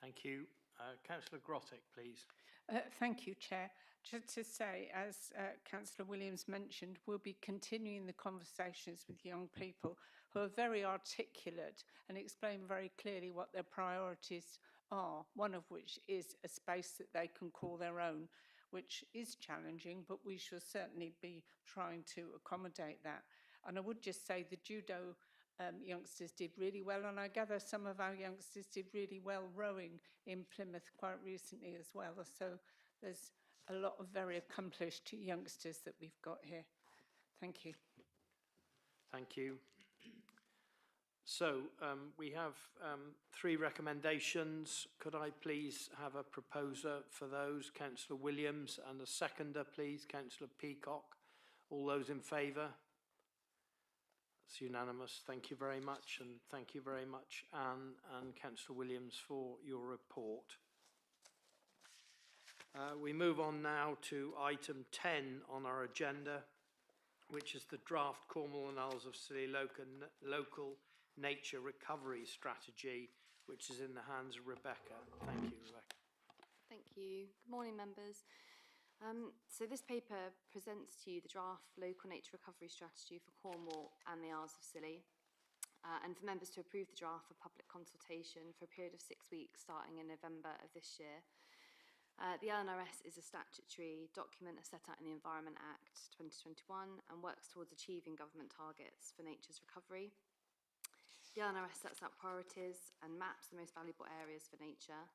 Thank you. Councillor Grottick, please. Thank you, Chair. Just to say, as Councillor Williams mentioned, we'll be continuing the conversations with young people who are very articulate and explain very clearly what their priorities are, one of which is a space that they can call their own, which is challenging, but we shall certainly be trying to accommodate that. And I would just say the judo youngsters did really well, and I gather some of our youngsters did really well rowing in Plymouth quite recently as well. So there's a lot of very accomplished youngsters that we've got here. Thank you. Thank you. So we have 3 recommendations. Could I please have a proposer for those? Councillor Williams, and a seconder, please. Councillor Peacock. All those in favour? It's unanimous. Thank you very much, and thank you very much, Anne and Councillor Williams, for your report. We move on now to item 10 on our agenda, which is the draft Cornwall and Isles of Scilly local nature recovery strategy, which is in the hands of Rebecca. Thank you, Rebecca. Thank you. Good morning, members. So this paper presents to you the draft local nature recovery strategy for Cornwall and the Isles of Scilly, and for members to approve the draft for public consultation for a period of 6 weeks starting in November of this year. The LNRS is a statutory document as set out in the Environment Act 2021 and works towards achieving government targets for nature's recovery. The LNRS sets out priorities and maps the most valuable areas for nature.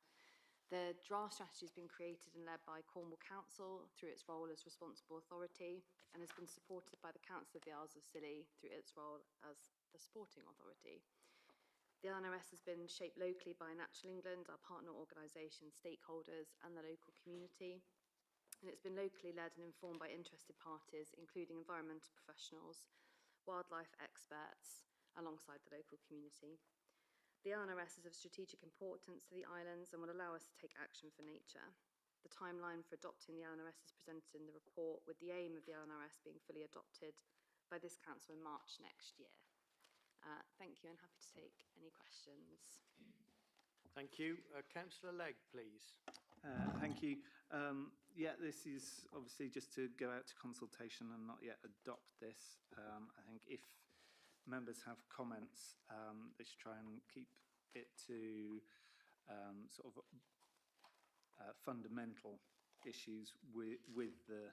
The draft strategy has been created and led by Cornwall Council through its role as responsible authority, and has been supported by the Council of the Isles of Scilly through its role as the supporting authority. The LNRS has been shaped locally by Natural England, our partner organisation, stakeholders and the local community, and it's been locally led and informed by interested parties, including environmental professionals, wildlife experts, alongside the local community. The LNRS is of strategic importance to the islands and will allow us to take action for nature. The timeline for adopting the LNRS is presented in the report, with the aim of the LNRS being fully adopted by this council in March next year. Thank you, and happy to take any questions. Thank you. Councillor Legg, please. Thank you. Yeah, this is obviously just to go out to consultation and not yet adopt this. I think if members have comments, they should try and keep it to sort of fundamental issues with the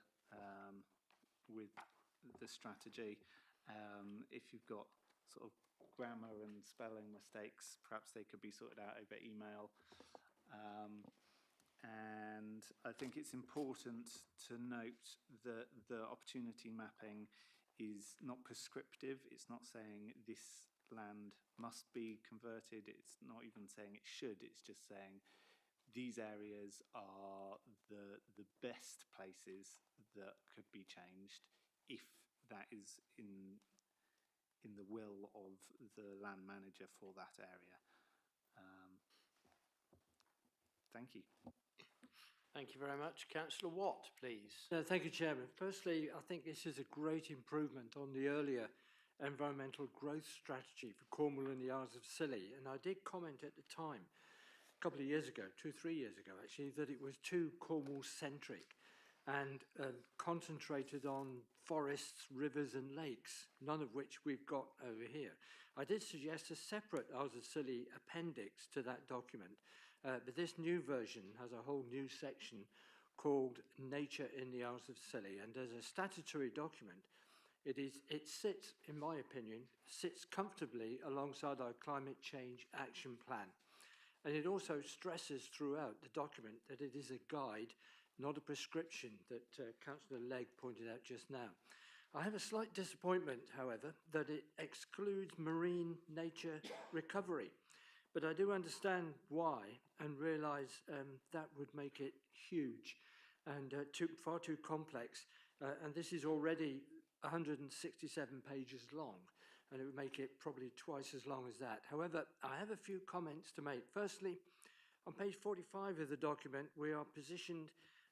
strategy. If you've got sort of grammar and spelling mistakes, perhaps they could be sorted out over email. And I think it's important to note that the opportunity mapping is not prescriptive. It's not saying this land must be converted. It's not even saying it should. It's just saying these areas are the best places that could be changed if that is in the will of the land manager for that area. Thank you. Thank you very much. Councillor Watt, please. Thank you, Chairman. Firstly, I think this is a great improvement on the earlier environmental growth strategy for Cornwall and the Isles of Scilly. And I did comment at the time, a couple of years ago, 2-3 years ago actually, that it was too Cornwall-centric and concentrated on forests, rivers and lakes, none of which we've got over here. I did suggest a separate Isles of Scilly appendix to that document, but this new version has a whole new section called Nature in the Isles of Scilly, and as a statutory document, it sits, in my opinion, sits comfortably alongside our climate change action plan. And it also stresses throughout the document that it is a guide, not a prescription, that Councillor Legg pointed out just now. I have a slight disappointment, however, that it excludes marine nature recovery. But I do understand why and realise that would make it huge and far too complex. And this is already 167 pages long, and it would make it probably twice as long as that. However, I have a few comments to make. Firstly, on page 45 of the document, we are positioned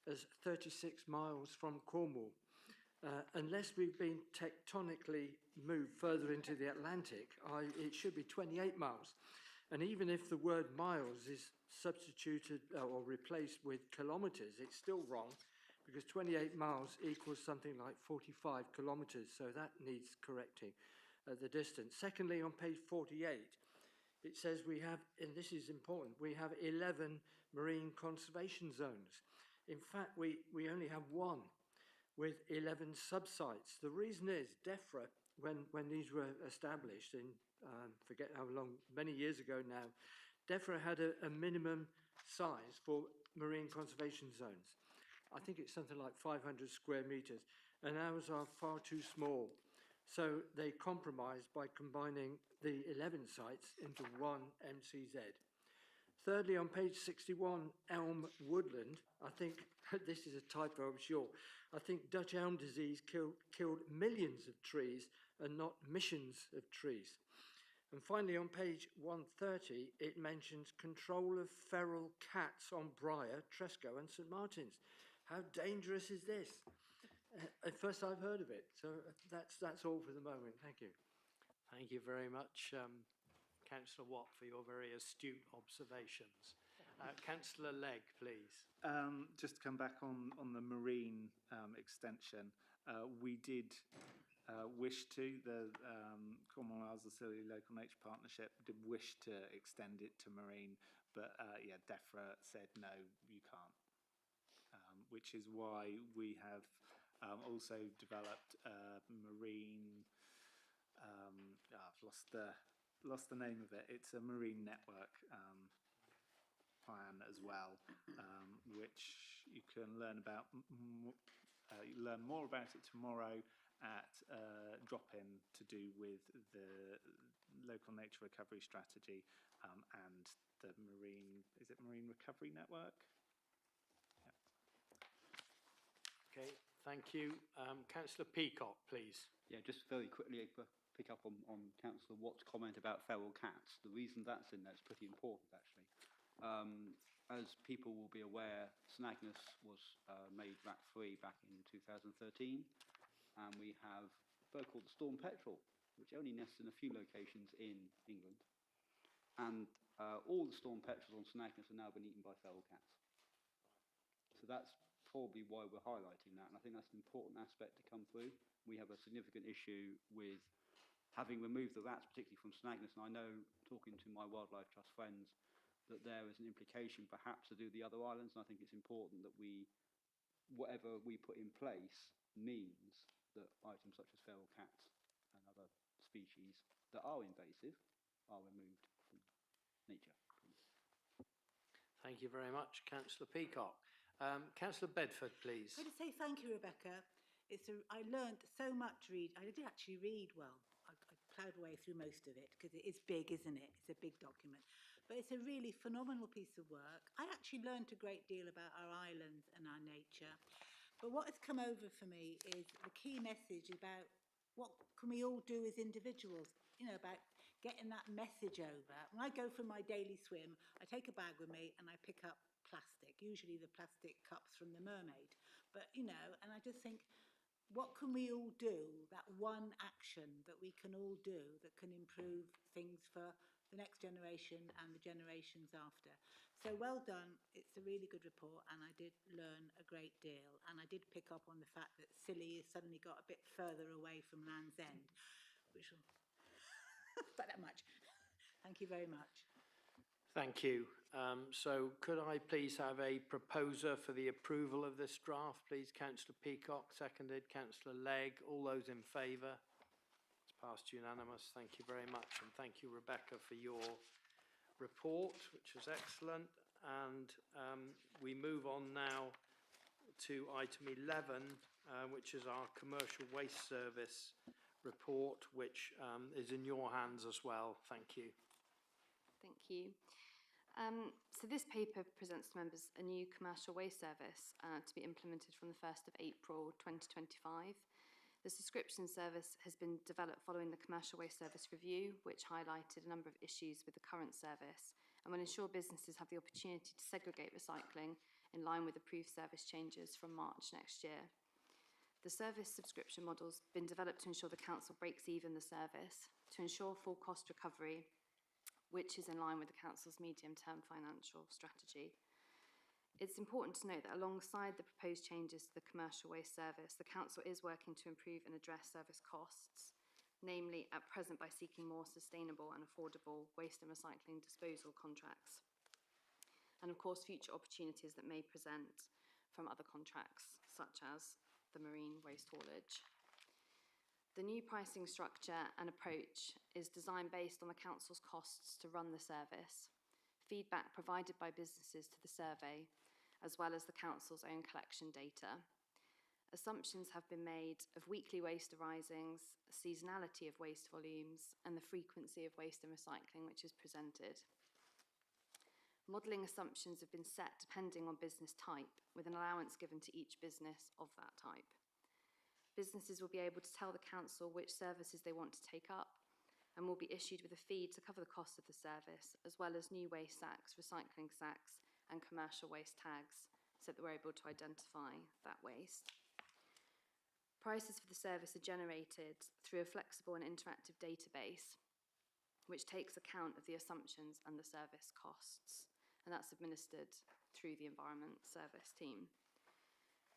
as 36 miles from Cornwall. Unless we've been tectonically moved further into the Atlantic, it should be 28 miles. And even if the word miles is substituted or replaced with kilometres, it's still wrong, because 28 miles equals something like 45 kilometres, so that needs correcting the distance. Secondly, on page 48, it says we have, and this is important, we have 11 marine conservation zones. In fact, we only have one with 11 subsites. The reason is DEFRA, when these were established in, forget how long, many years ago now, DEFRA had a minimum size for marine conservation zones. I think it's something like 500 square metres, and ours are far too small. So they compromised by combining the 11 sites into one MCZ. Thirdly, on page 61, elm woodland, I think, this is a typo, I'm sure, I think Dutch elm disease killed millions of trees and not missions of trees. And finally, on page 130, it mentions control of feral cats on Briar, Tresco and St Martin's. How dangerous is this? At first I've heard of it, so that's all for the moment. Thank you. Thank you very much, Councillor Watt, for your very astute observations. Councillor Legg, please. Just to come back on the marine extension, we did wish to, the Cornwall Isles of Scilly Local Nature Partnership did wish to extend it to marine, but yeah, DEFRA said no, you can't. Which is why we have also developed marine, I've lost the name of it. It's a marine network plan as well, which you can learn about. Learn more about it tomorrow at drop-in to do with the local nature recovery strategy and the marine. Is it Marine Recovery Network? Okay, thank you. Councillor Peacock, please. Yeah, just very quickly, pick up on Councillor Watt's comment about feral cats. The reason that's in there is pretty important, actually. As people will be aware, Snagness was made rat-free back in 2013, and we have a bird called the storm petrel, which only nests in a few locations in England. And all the storm petrels on Snagness are now been eaten by feral cats. So that's probably why we're highlighting that, and I think that's an important aspect to come through. We have a significant issue with having removed the rats, particularly from Snagness, and I know, talking to my Wildlife Trust friends, that there is an implication perhaps to do the other islands, and I think it's important that whatever we put in place means that items such as feral cats and other species that are invasive are removed from nature. Thank you very much, Councillor Peacock. Councillor Bedford, please. I'd say thank you, Rebecca. I learned so much I did actually read well. I ploughed away through most of it because it is big, isn't it? It's a big document. But it's a really phenomenal piece of work. I actually learned a great deal about our islands and our nature. But what has come over for me is the key message about what can we all do as individuals, about getting that message over. When I go for my daily swim, I take a bag with me and I pick up plastic, usually the plastic cups from the Mermaid. But, and I just think, what can we all do, that one action that we can all do that can improve things for the next generation and the generations after? So well done. It's a really good report, and I did learn a great deal. And I did pick up on the fact that Scilly has suddenly got a bit further away from Land's End, which will... but that much. Thank you very much. Thank you. So could I please have a proposer for the approval of this draft, please? Councillor Peacock, seconded. Councillor Legg, all those in favour? It's passed unanimous. Thank you very much. And thank you, Rebecca, for your report, which was excellent. And we move on now to item 11, which is our Commercial Waste Service report, which is in your hands as well. Thank you. Thank you. So this paper presents to members a new commercial waste service to be implemented from the 1st of April 2025. The subscription service has been developed following the Commercial Waste Service Review, which highlighted a number of issues with the current service and will ensure businesses have the opportunity to segregate recycling in line with approved service changes from March next year. The service subscription model has been developed to ensure the council breaks even the service, to ensure full cost recovery, which is in line with the council's medium-term financial strategy. It's important to note that alongside the proposed changes to the commercial waste service, the council is working to improve and address service costs, namely at present by seeking more sustainable and affordable waste and recycling disposal contracts, and of course future opportunities that may present from other contracts, such as the marine waste haulage. The new pricing structure and approach is designed based on the council's costs to run the service, feedback provided by businesses to the survey, as well as the council's own collection data. Assumptions have been made of weekly waste arisings, seasonality of waste volumes, and the frequency of waste and recycling which is presented. Modelling assumptions have been set depending on business type, with an allowance given to each business of that type. Businesses will be able to tell the council which services they want to take up and will be issued with a fee to cover the cost of the service, as well as new waste sacks, recycling sacks and commercial waste tags, so that we're able to identify that waste. Prices for the service are generated through a flexible and interactive database, which takes account of the assumptions and the service costs, and that's administered through the Environment Service team.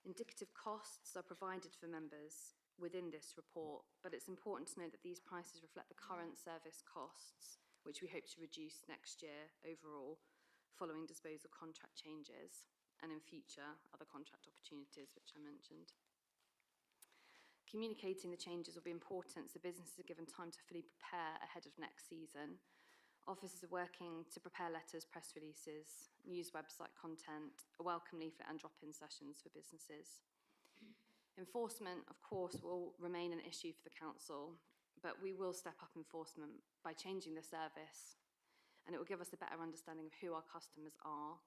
Indicative costs are provided for members within this report, but it's important to note that these prices reflect the current service costs, which we hope to reduce next year overall, following disposal contract changes and in future other contract opportunities, which I mentioned. Communicating the changes will be important so businesses are given time to fully prepare ahead of next season. Officers are working to prepare letters, press releases, news website content, a welcome leaflet and drop-in sessions for businesses. Enforcement, of course, will remain an issue for the council, but we will step up enforcement by changing the service, and it will give us a better understanding of who our customers are,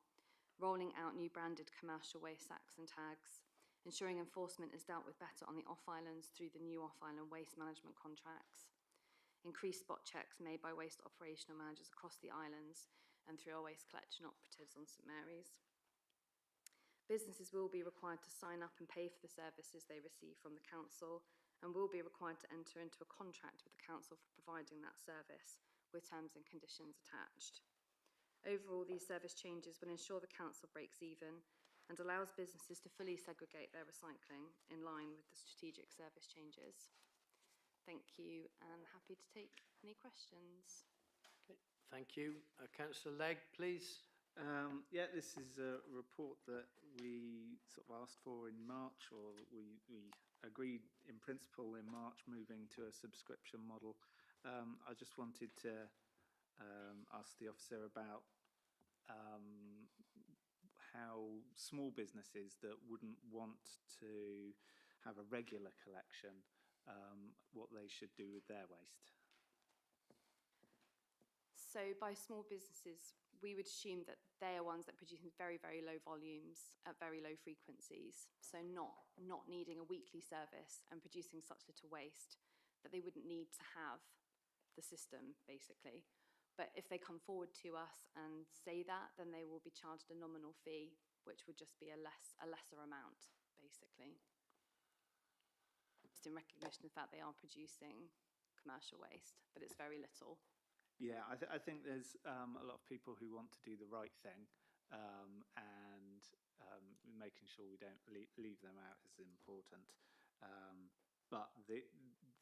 rolling out new branded commercial waste sacks and tags, ensuring enforcement is dealt with better on the off-islands through the new off-island waste management contracts, increased spot checks made by waste operational managers across the islands and through our waste collection operatives on St Mary's. Businesses will be required to sign up and pay for the services they receive from the council, and will be required to enter into a contract with the council for providing that service, with terms and conditions attached. Overall, these service changes will ensure the council breaks even and allows businesses to fully segregate their recycling in line with the strategic service changes. Thank you, and happy to take any questions. Thank you. Councillor Legg, please. Yeah, this is a report that we sort of asked for in March, or we agreed in principle in March, moving to a subscription model. I just wanted to ask the officer about how small businesses that wouldn't want to have a regular collection, what they should do with their waste. So by small businesses, we would assume that they are ones that produce in very, very low volumes at very low frequencies. So not needing a weekly service and producing such little waste that they wouldn't need to have the system, basically. But if they come forward to us and say that, then they will be charged a nominal fee, which would just be a lesser amount, basically. Just in recognition of the fact they are producing commercial waste, but it's very little. Yeah, I think there's a lot of people who want to do the right thing, and making sure we don't leave them out is important. But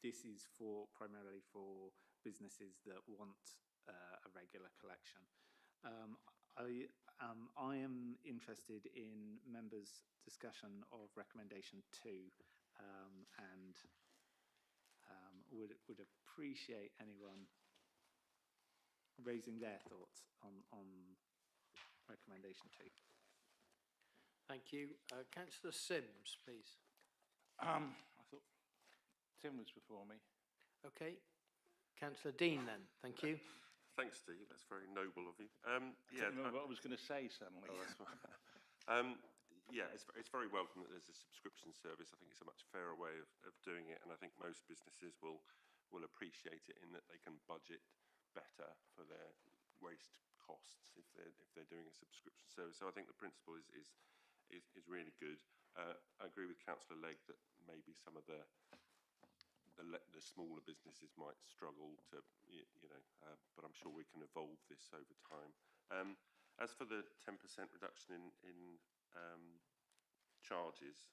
this is primarily for businesses that want a regular collection. I am interested in members' discussion of recommendation 2, and would appreciate anyone raising their thoughts on recommendation 2. Thank you. Councillor Sims, please. I thought Tim was before me. Okay. Councillor Dean then. Thank you. Thanks, Steve. That's very noble of you. I don't know what I was going to say suddenly. Oh, that's fine. Yeah, it's very welcome that there's a subscription service. I think it's a much fairer way of doing it, and I think most businesses will appreciate it in that they can budget better for their waste costs if they're doing a subscription service. So I think the principle is really good. I agree with Councillor Legg that maybe some of the smaller businesses might struggle to, but I'm sure we can evolve this over time. As for the 10% reduction in charges,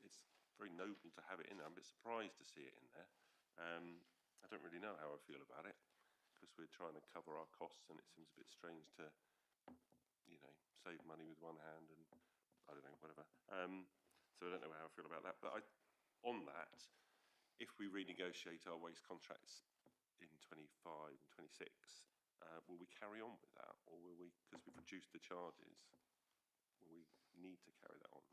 it's very noble to have it in there. I'm a bit surprised to see it in there. I don't really know how I feel about it, because we're trying to cover our costs, and it seems a bit strange to, save money with one hand and I don't know, whatever. So I don't know how I feel about that. But on that, if we renegotiate our waste contracts in 25 and 26, will we carry on with that, or will we, because we've reduced the charges, will we need to carry that on?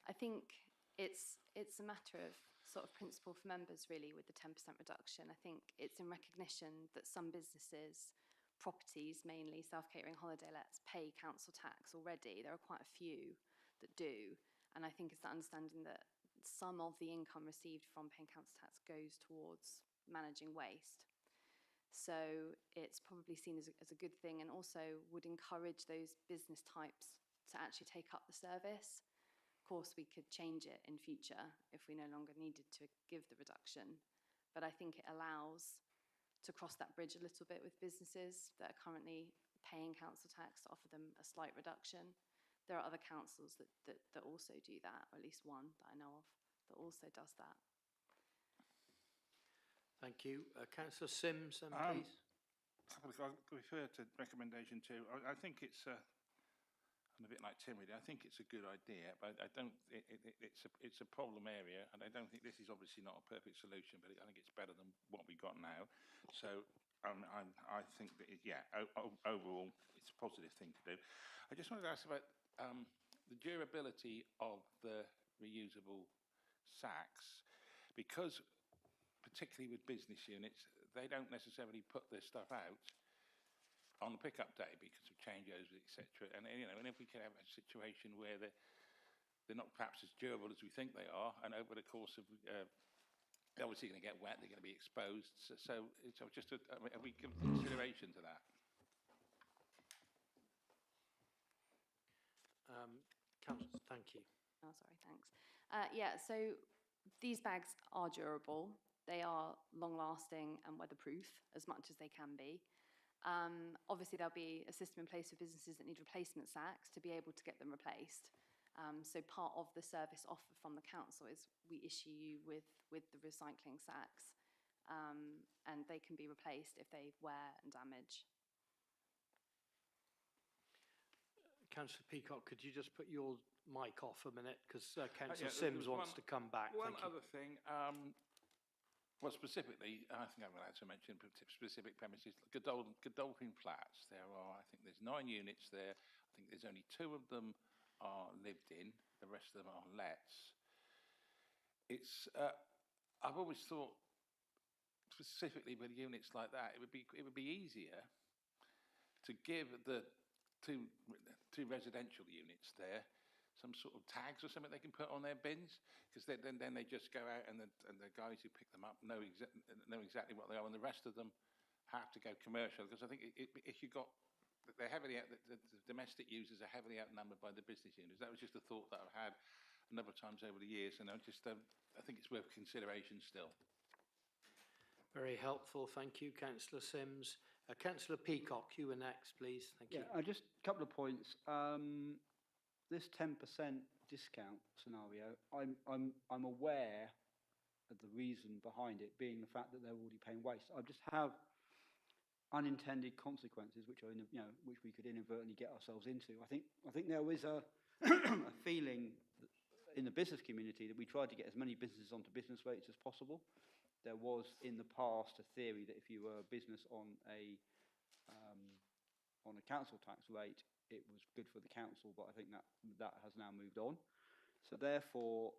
I think it's a matter of sort of principle for members, really, with the 10% reduction. I think it's in recognition that some businesses, properties mainly, self-catering holiday lets, pay council tax already. There are quite a few that do, and I think it's the understanding that some of the income received from paying council tax goes towards managing waste. So it's probably seen as a good thing, and also would encourage those business types to actually take up the service. Of course, we could change it in future if we no longer needed to give the reduction, but I think it allows to cross that bridge a little bit with businesses that are currently paying council tax, to offer them a slight reduction. There are other councils that also do that, or at least one that I know of that also does that. Thank you. Councillor Sims, please. I'll refer to recommendation 2. I think it's I'm a bit like Tim, really. I think it's a good idea, but I don't. It's a problem area, and I don't think this is obviously not a perfect solution, but I think it's better than what we got now. So I think that overall it's a positive thing to do. I just wanted to ask about the durability of the reusable sacks, because particularly with business units, they don't necessarily put their stuff out on the pickup day because of changeovers, etc. And if we could have a situation where the they're not perhaps as durable as we think they are, and over the course of they're obviously going to get wet, they're going to be exposed. So just have we given consideration to that? Councillor, thank you. Oh, sorry, thanks. Yeah, so these bags are durable. They are long-lasting and weatherproof as much as they can be. Obviously, there'll be a system in place for businesses that need replacement sacks to be able to get them replaced. So part of the service offer from the council is we issue you with the recycling sacks, and they can be replaced if they wear and damage. Councillor Peacock, could you just put your mic off a minute, because Councillor Yeah, Sims wants to come back. One Thank you. other thing, well, specifically, I think I'm allowed to mention specific premises, Godolphin Flats. There are, I think there's 9 units there. I think there's only 2 of them are lived in. The rest of them are lets. It's, I've always thought, specifically with units like that, it would be easier to give the two residential units there some sort of tags or something they can put on their bins, because then they just go out and the guys who pick them up know exactly what they are, and the rest of them have to go commercial. Because I think if you got they're heavily the domestic users are heavily outnumbered by the business users. That was just a thought that I've had a number of times over the years, and I think it's worth consideration still. Very helpful, thank you, Councillor Sims. Councillor Peacock, you were next, please. Thank you. Yeah, just a couple of points. This 10% discount scenario, I'm aware of the reason behind it being the fact that they're already paying waste. I just have unintended consequences which are which we could inadvertently get ourselves into. I think there is a a feeling in the business community that we tried to get as many businesses onto business rates as possible. There was in the past a theory that if you were a business on a council tax rate, it was good for the council, but I think that has now moved on. So therefore,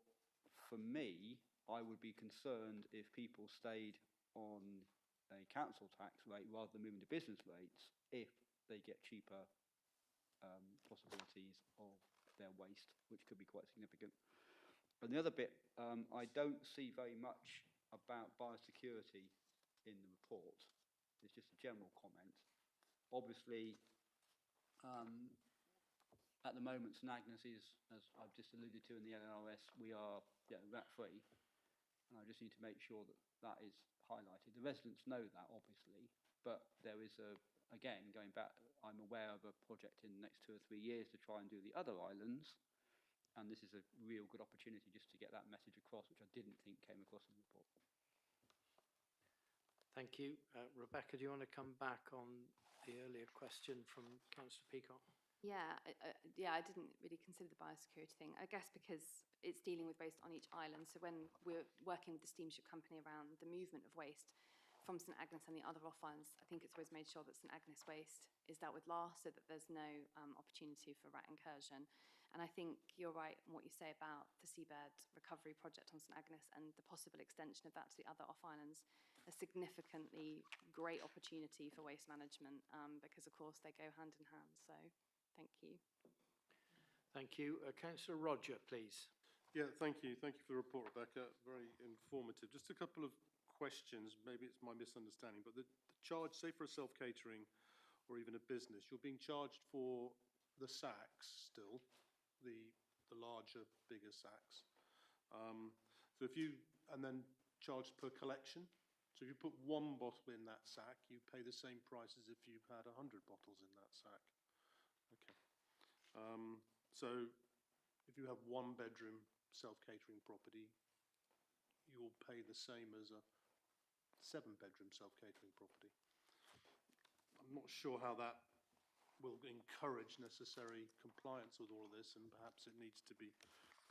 for me, I would be concerned if people stayed on a council tax rate rather than moving to business rates if they get cheaper possibilities of their waste, which could be quite significant. And the other bit, I don't see very much about biosecurity in the report. It's just a general comment. Obviously, at the moment, St Agnes is, as I've just alluded to in the LNRS, we are rat-free, and I just need to make sure that that is highlighted. The residents know that, obviously, but there is again, going back, I'm aware of a project in the next 2 or 3 years to try and do the other islands, and this is a real good opportunity just to get that message across, which I didn't think came across in the report. Thank you. Rebecca, do you want to come back on the earlier question from Councillor Peacock? Yeah, I didn't really consider the biosecurity thing, I guess because it's dealing with waste on each island. So when we're working with the steamship company around the movement of waste from St Agnes and the other off islands, I think it's always made sure that St Agnes waste is dealt with last, so that there's no opportunity for rat incursion. And I think you're right in what you say about the seabed recovery project on St Agnes and the possible extension of that to the other off islands. A significantly great opportunity for waste management, because of course they go hand in hand. So thank you. Thank you. Councillor Roger, please. Yeah, thank you. Thank you for the report, Rebecca. Very informative. Just a couple of questions. Maybe it's my misunderstanding, but the charge, say for a self-catering or even a business, you're being charged for the sacks still, the larger, bigger sacks. So if you, and then charged per collection. So if you put 1 bottle in that sack, you pay the same price as if you had 100 bottles in that sack. Okay. So if you have 1 bedroom self-catering property, you'll pay the same as a 7-bedroom self-catering property. I'm not sure how that will encourage necessary compliance with all of this, and perhaps it needs to be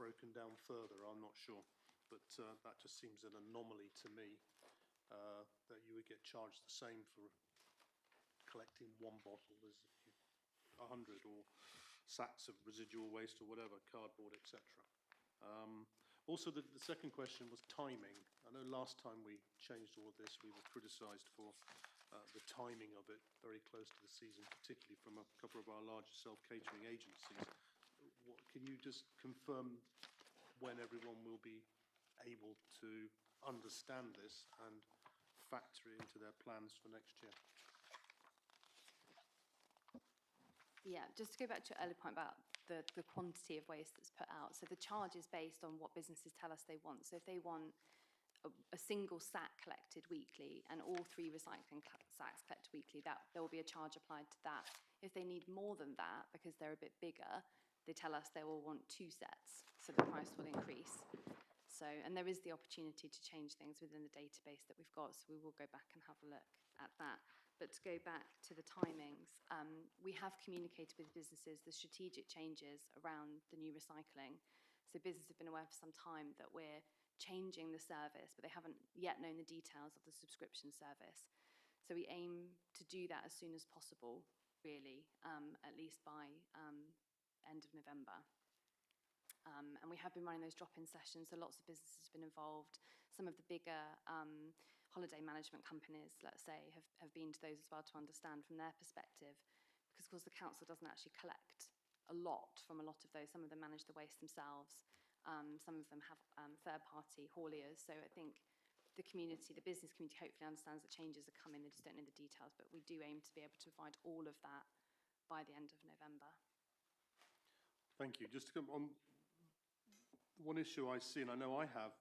broken down further. I'm not sure, but that just seems an anomaly to me, that you would get charged the same for collecting 1 bottle as if you 100, or sacks of residual waste or whatever, cardboard, etc. Also, the second question was timing. I know last time we changed all of this, we were criticised for the timing of it very close to the season, particularly from a couple of our larger self-catering agencies. Can you just confirm when everyone will be able to understand this and factor it into their plans for next year? Yeah, just to go back to your earlier point about the quantity of waste that's put out. So the charge is based on what businesses tell us they want. So if they want a single sack collected weekly and all 3 recycling sacks collected weekly, that there will be a charge applied to that. If they need more than that, because they're a bit bigger, they tell us they will want 2 sets, so the price will increase. So, and there is the opportunity to change things within the database that we've got, so we will go back and have a look at that. But to go back to the timings, we have communicated with businesses the strategic changes around the new recycling. So businesses have been aware for some time that we're changing the service, but they haven't yet known the details of the subscription service. So we aim to do that as soon as possible, really, at least by end of November. And we have been running those drop-in sessions, so lots of businesses have been involved. Some of the bigger holiday management companies, let's say, have been to those as well to understand from their perspective, because of course the council doesn't actually collect a lot from a lot of those. Some of them manage the waste themselves. Some of them have third-party hauliers. So I think the community, the business community, hopefully understands that changes are coming. They just don't know the details, but we do aim to be able to provide all of that by the end of November. Thank you. Just to come on, one issue I see, and I know I have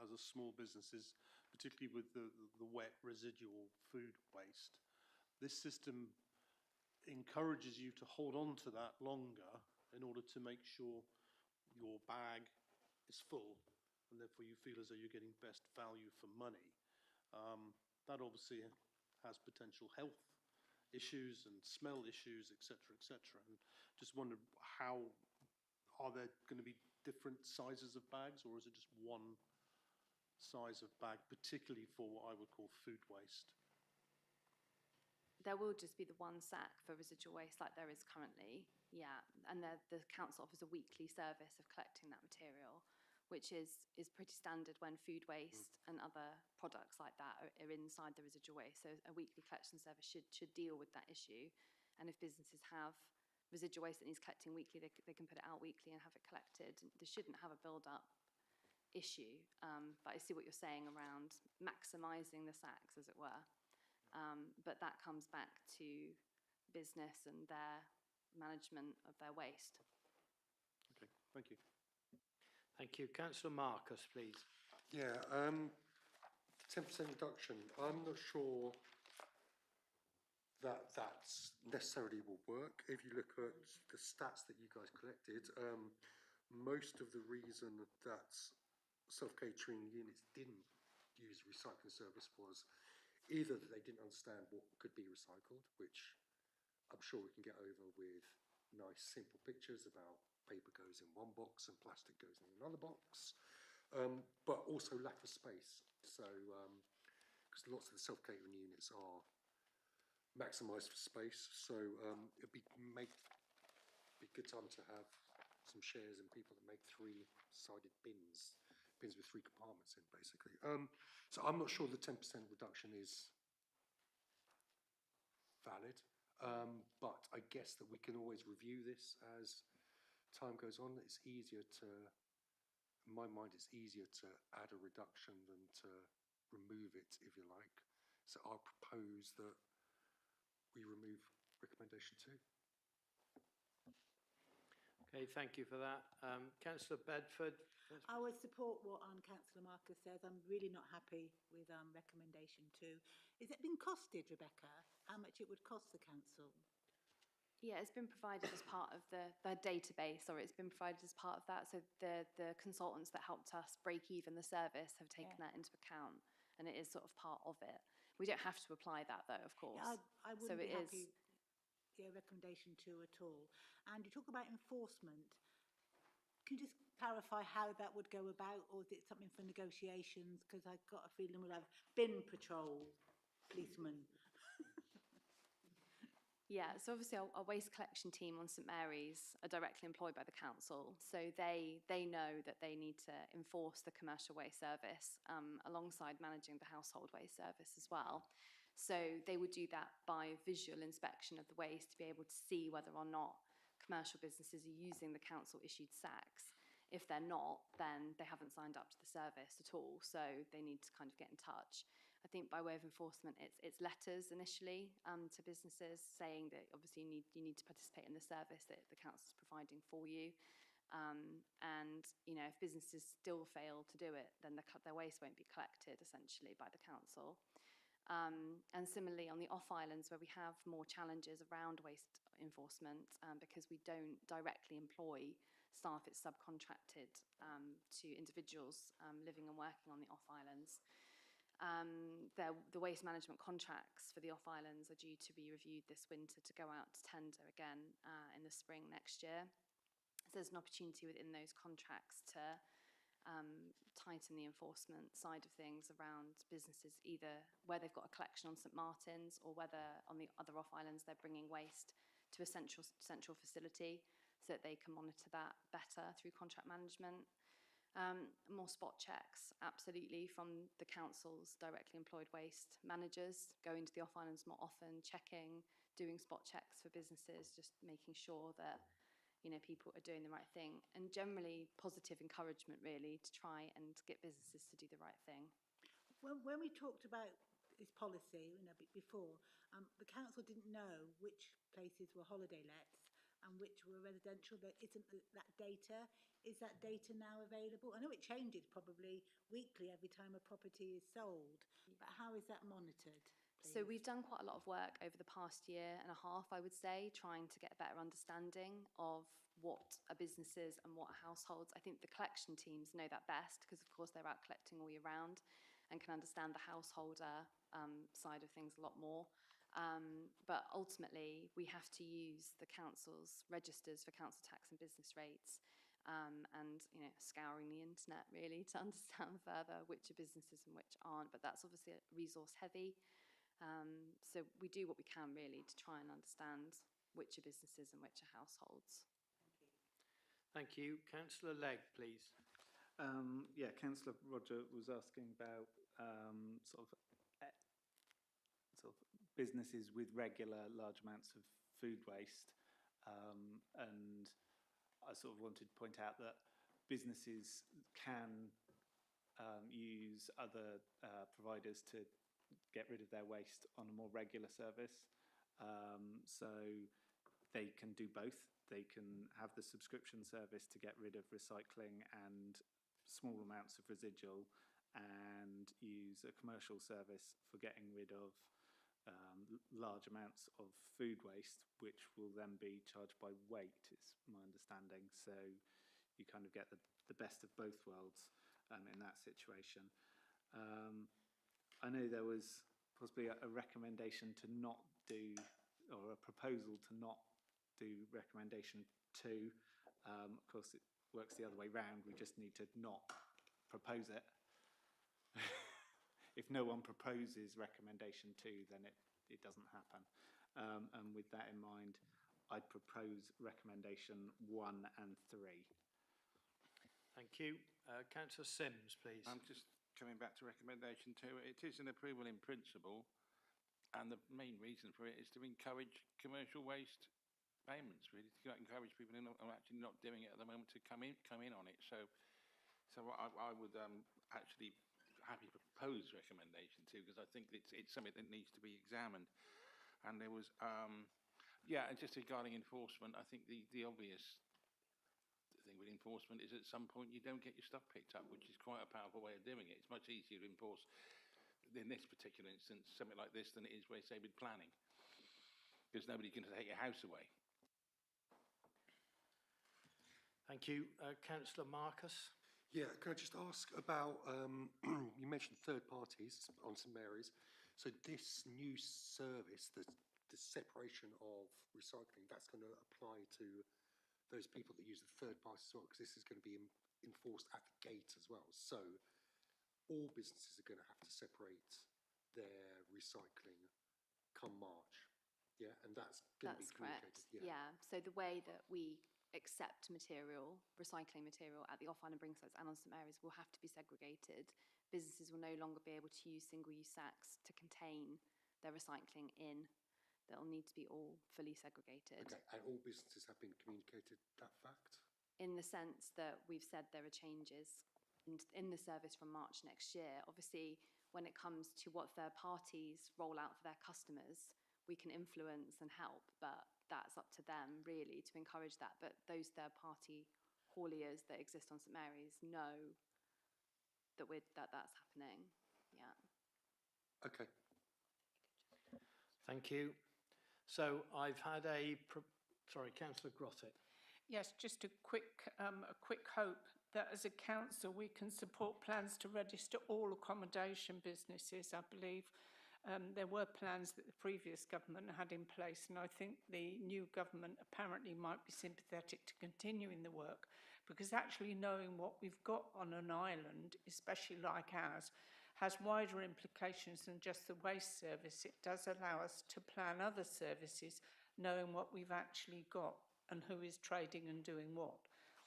as a small business, is particularly with the wet residual food waste. This system encourages you to hold on to that longer in order to make sure your bag is full, and therefore you feel as though you're getting best value for money. That obviously has potential health issues and smell issues, etc., etc. And just wondered, how are there going to be different sizes of bags, or is it just one size of bag, particularly for what I would call food waste? There will just be the one sack for residual waste like there is currently, yeah. And the council offers a weekly service of collecting that material, which is pretty standard when food waste and other products like that are inside the residual waste. So a weekly collection service should deal with that issue. And if businesses have residual waste that needs collecting weekly, they can put it out weekly and have it collected. They shouldn't have a build-up issue, but I see what you're saying around maximising the sacks, as it were. But that comes back to business and their management of their waste. Okay, thank you. Thank you. Councillor Marcus, please. Yeah, 10% reduction. I'm not sure that necessarily will work. If you look at the stats that you guys collected, most of the reason that self-catering units didn't use a recycling service was either that they didn't understand what could be recycled, which I'm sure we can get over with nice simple pictures about paper goes in one box and plastic goes in another box, but also lack of space. So, because lots of the self-catering units are maximised for space, so it'd be a good time to have some shares in people that make 3-sided bins with 3 compartments in, basically. So I'm not sure the 10% reduction is valid, but I guess that we can always review this as time goes on. It's easier to, in my mind, it's easier to add a reduction than to remove it, if you like. So I'll propose that we remove recommendation 2. Okay, thank you for that. Councillor Bedford. I would support what Councillor Marcus says. I'm really not happy with recommendation 2. Is it been costed, Rebecca? How much it would cost the council? Yeah, it's been provided as part of the database, or it's been provided as part of that. So the consultants that helped us break even the service have taken that into account, and it is sort of part of it. We don't have to apply that, though, of course. Yeah, I wouldn't so be happy. Yeah, recommendation 2 at all. And you talk about enforcement. Can you just clarify how that would go about, or is it something for negotiations? Because I've got a feeling we'll have bin patrol policemen. Yeah, so obviously our waste collection team on St Mary's are directly employed by the council, so they know that they need to enforce the commercial waste service alongside managing the household waste service as well. So they would do that by visual inspection of the waste to be able to see whether or not commercial businesses are using the council issued sacks. If they're not, then they haven't signed up to the service at all, so they need to kind of get in touch. I think by way of enforcement, it's letters initially to businesses saying that obviously you need to participate in the service that the council is providing for you. And if businesses still fail to do it, then their waste won't be collected essentially by the council. And similarly on the off islands where we have more challenges around waste enforcement because we don't directly employ staff, it's subcontracted to individuals living and working on the off islands. The waste management contracts for the off islands are due to be reviewed this winter to go out to tender again in the spring next year. So there's an opportunity within those contracts to tighten the enforcement side of things around businesses, either where they've got a collection on St Martin's or whether on the other off islands they're bringing waste to a central facility so that they can monitor that better through contract management. More spot checks, absolutely, from the council's directly employed waste managers, going to the off islands more often, checking, doing spot checks for businesses, just making sure that people are doing the right thing, and generally positive encouragement really to try and get businesses to do the right thing. When we talked about this policy, before, the council didn't know which places were holiday lets and which were residential. There isn't that data. Is that data now available? I know it changes probably weekly every time a property is sold, but how is that monitored? So we've done quite a lot of work over the past year and a half, I would say, trying to get a better understanding of what are businesses and what are households. I think the collection teams know that best because, of course, they're out collecting all year round and can understand the householder side of things a lot more. But ultimately, we have to use the council's registers for council tax and business rates and scouring the internet really to understand further which are businesses and which aren't. But that's obviously resource heavy. So we do what we can really to try and understand which are businesses and which are households. Thank you. Councillor Legg, please. Councillor Roger was asking about sort of businesses with regular large amounts of food waste, and I sort of wanted to point out that businesses can use other providers to get rid of their waste on a more regular service. So they can do both. They can have the subscription service to get rid of recycling and small amounts of residual, and use a commercial service for getting rid of large amounts of food waste, which will then be charged by weight, is my understanding. So you kind of get the best of both worlds in that situation. I know there was possibly a recommendation to not do, or a proposal to not do recommendation 2. Of course, it works the other way round. We just need to not propose it. If no one proposes recommendation 2, then it doesn't happen. And with that in mind, I'd propose recommendation 1 and 3. Thank you. Councillor Sims, please. I'm just coming back to recommendation 2. It is an approval in principle, and the main reason for it is to encourage commercial waste payments, really, to encourage people who are actually not doing it at the moment to come in on it. So I would actually happy to propose recommendation 2, because I think it's something that needs to be examined. And there was, and just regarding enforcement, I think the obvious thing with enforcement is at some point you don't get your stuff picked up, which is quite a powerful way of doing it. It's much easier to enforce in this particular instance something like this than it is, say, with planning, because nobody's going to take your house away. Thank you. Councillor Marcus. Yeah, can I just ask about, you mentioned third parties on St Mary's. So this new service, the separation of recycling, that's going to apply to those people that use the third parties as well, because this is going to be enforced at the gate as well. So all businesses are going to have to separate their recycling come March. Yeah, and that's going to be communicated. That's correct. Yeah. So the way that we accept material, recycling material at the off-island bring sites and on St Mary's will have to be segregated. Businesses will no longer be able to use single-use sacks to contain their recycling in. They'll need to be all fully segregated. Okay, and all businesses have been communicated that fact? In the sense that we've said there are changes in the service from March next year. Obviously, when it comes to what third parties roll out for their customers, we can influence and help, but that's up to them really to encourage that. But those third party hauliers that exist on St Mary's know that that's happening. Yeah. Okay. Thank you. So I've had sorry, Councillor Grottet. Yes, just a quick hope that as a council we can support plans to register all accommodation businesses. I believe there were plans that the previous government had in place, and I think the new government apparently might be sympathetic to continuing the work, because actually knowing what we've got on an island, especially like ours, has wider implications than just the waste service. It does allow us to plan other services, knowing what we've actually got and who is trading and doing what.